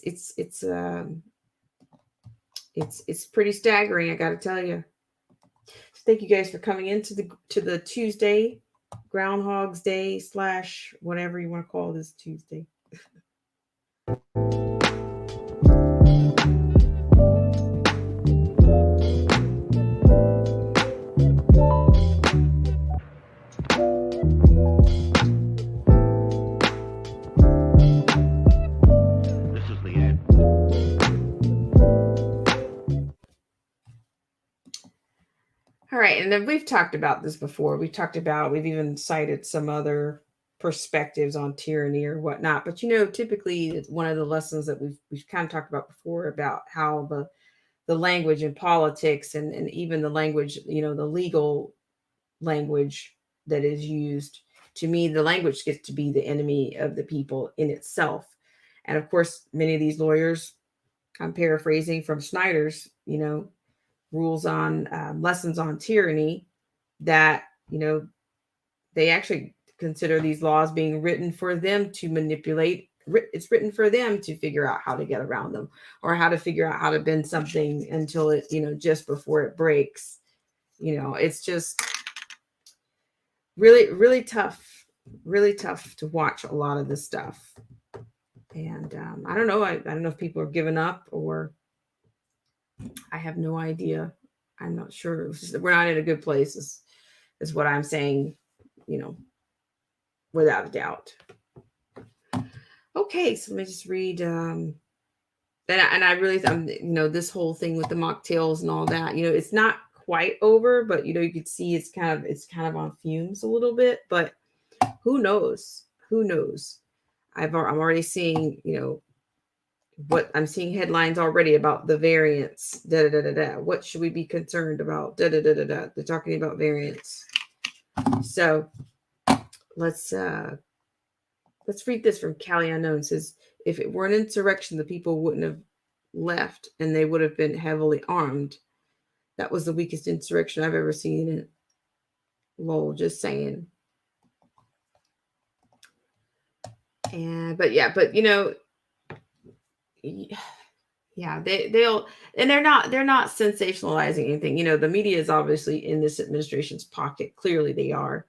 It's pretty staggering, I got to tell you. So thank you guys for coming into the Tuesday, Groundhog's Day / whatever you want to call this Tuesday. All right, and then we've talked about this before. We've even cited some other perspectives on tyranny or whatnot. But you know, typically it's one of the lessons that we've kind of talked about before about how the language in politics and even the language, you know, the legal language that is used, to me, the language gets to be the enemy of the people in itself. And of course, many of these lawyers, I'm paraphrasing from Snyder's, you know, rules on lessons on tyranny, that, you know, they actually consider these laws being written for them to manipulate. It's written for them to figure out how to get around them, or how to figure out how to bend something until it, you know, just before it breaks. You know, it's just really, really tough to watch a lot of this stuff. And I don't know. I don't know if people are giving up, or I have no idea. I'm not sure. We're not in a good place, is what I'm saying, you know, without a doubt. Okay, so let me just read. And I really, you know, this whole thing with the mocktails and all that, you know, it's not quite over, but you know, you could see it's kind of on fumes a little bit. But who knows? Who knows? I'm already seeing, you know, what I'm seeing headlines already about the variants. What should we be concerned about? They're talking about variants. So let's read this from Cali Unknown. It says, if it were an insurrection, the people wouldn't have left, and they would have been heavily armed. That was the weakest insurrection I've ever seen. Lol, just saying. And but you know, yeah, they'll, and they're not sensationalizing anything. You know, the media is obviously in this administration's pocket. Clearly they are.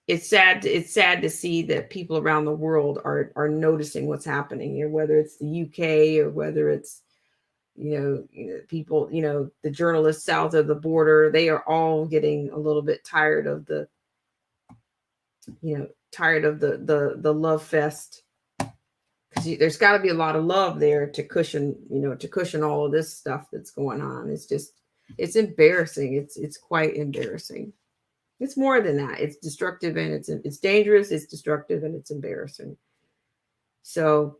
It's sad to see that people around the world are noticing what's happening here, whether it's the UK or whether it's, you know, people, you know, the journalists south of the border. They are all getting a little bit tired of the, you know, the love fest, because there's got to be a lot of love there to cushion, you know, to cushion all of this stuff that's going on. It's embarrassing. It's quite embarrassing. It's more than that. It's destructive, and it's dangerous. It's destructive, and it's embarrassing. So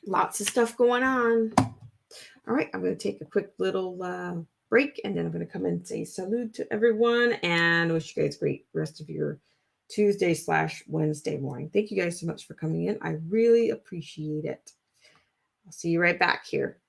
lots of stuff going on. All right, I'm going to take a quick little break, and then I'm going to come in and say salute to everyone and wish you guys a great rest of your Tuesday/Wednesday morning. Thank you guys so much for coming in. I really appreciate it. I'll see you right back here.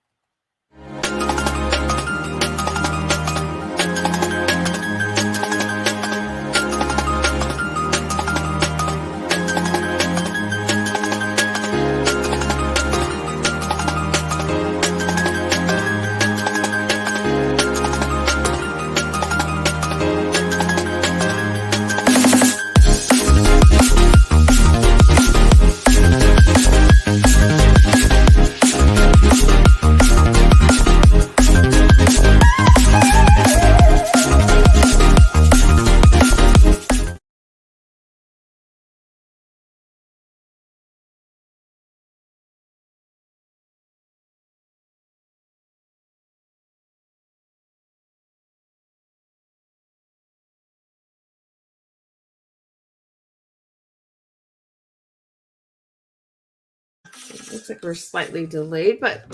Looks like we're slightly delayed, but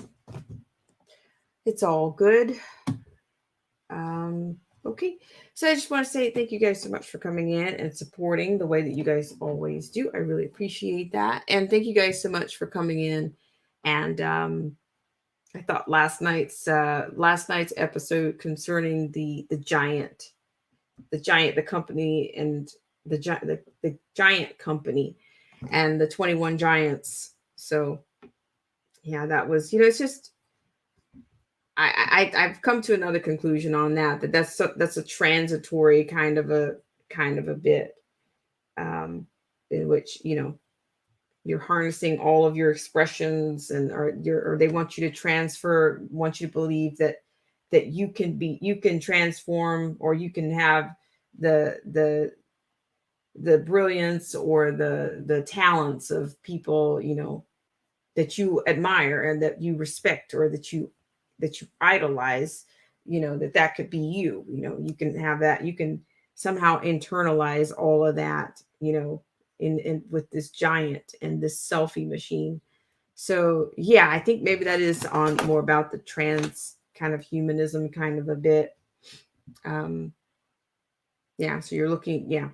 it's all good. Okay, so I just want to say thank you guys so much for coming in and supporting the way that you guys always do. I really appreciate that. And thank you guys so much for coming in. And I thought last night's episode concerning the giant company, and the giant company and the 21 giants. So yeah, that was, you know, it's just, I've come to another conclusion on that's a transitory kind of a bit, in which, you know, you're harnessing all of your expressions, or they want you to want you to believe that you can transform, or you can have the brilliance or the talents of people, you know, that you admire and that you respect, or that you idolize, you know, that could be you. You know, you can have that. You can somehow internalize all of that, in with this giant and this selfie machine. So yeah, I think maybe that is on more about the trans kind of humanism kind of a bit. Yeah, so you're looking, yeah,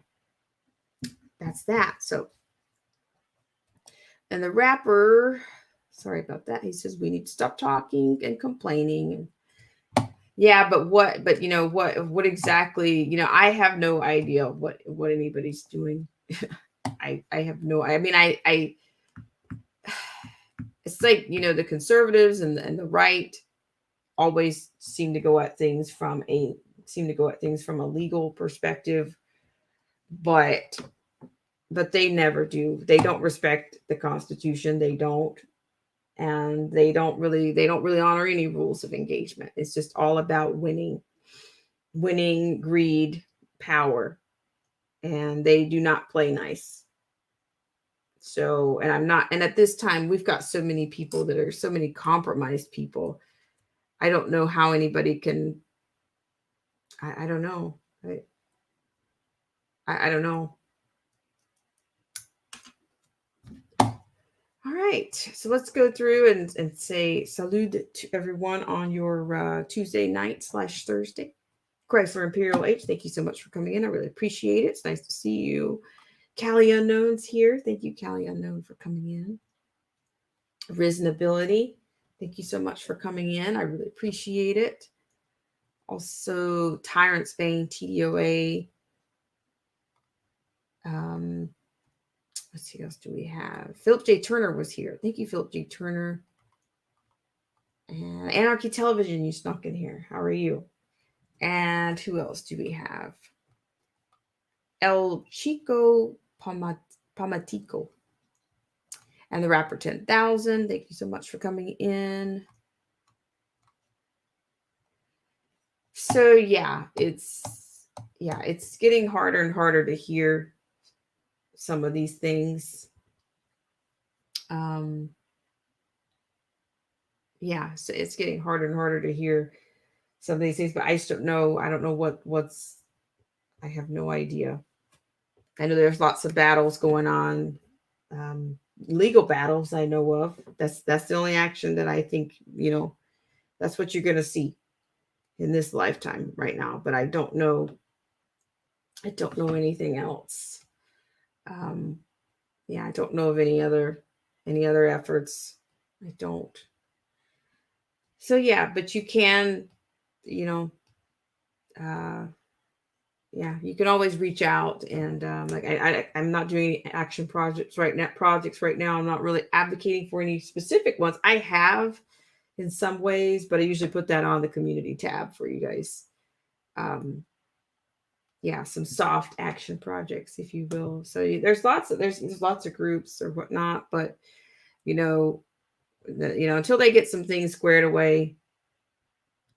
that's that. So, and the rapper, sorry about that. He says we need to stop talking and complaining. Yeah, but what exactly, I have no idea what anybody's doing. I have no, I mean, I it's like, the conservatives and the right always seem to go at things from a legal perspective, but they never do. They don't respect the Constitution. They don't. And they don't really honor any rules of engagement. It's just all about winning, greed, power, and they do not play nice. So, and at this time, we've got so many people that are so many compromised people. I don't know how anybody can, I don't know. I don't know. All right, so let's go through and say salud to everyone on your Tuesday night / Thursday. Chrysler Imperial H, thank you so much for coming in. I really appreciate it. It's nice to see you. Callie Unknown's here. Thank you, Callie Unknown, for coming in. Risen Ability, thank you so much for coming in. I really appreciate it. Also, Tyrant Spain, TDOA. Let's see, what else do we have? Philip J. Turner was here. Thank you, Philip J. Turner. And Anarchy Television, you snuck in here. How are you? And who else do we have? El Chico Pamatico. And the Rapper 10,000. Thank you so much for coming in. So yeah, it's getting harder and harder to hear some of these things. Yeah, so it's getting harder and harder to hear some of these things, but I just don't know. I don't know what's, I have no idea. I know there's lots of battles going on, legal battles I know of. That's the only action that I think, that's what you're going to see in this lifetime right now, but I don't know anything else. Yeah, I don't know of any other efforts. I don't. So yeah, but you can, yeah, you can always reach out and I'm not doing any action projects right now. I'm not really advocating for any specific ones. I have in some ways, but I usually put that on the community tab for you guys. Yeah, some soft action projects, if you will. So there's lots of groups or whatnot, but until they get some things squared away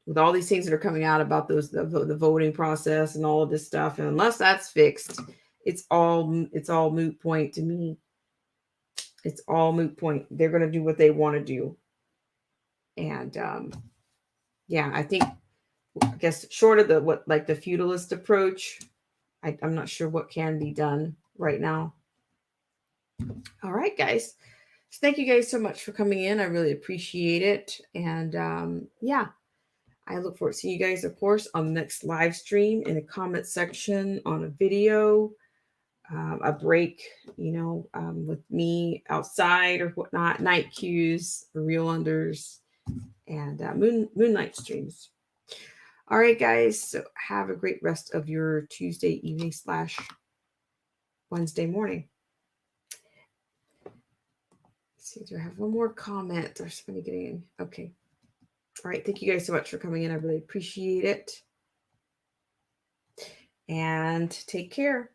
with all these things that are coming out about the voting process and all of this stuff, and unless that's fixed, it's all moot point to me. It's all moot point. They're going to do what they want to do, and yeah, I guess short of the feudalist approach, I'm not sure what can be done right now. All right, guys. So thank you guys so much for coming in. I really appreciate it. And yeah, I look forward to seeing you guys, of course, on the next live stream, in the comment section, on a video, a break, with me outside or whatnot, night cues, real unders, and moonlight streams. All right, guys. So have a great rest of your Tuesday evening / Wednesday morning. Let's see, do I have one more comment? There's somebody getting in. Okay. All right. Thank you guys so much for coming in. I really appreciate it. And take care.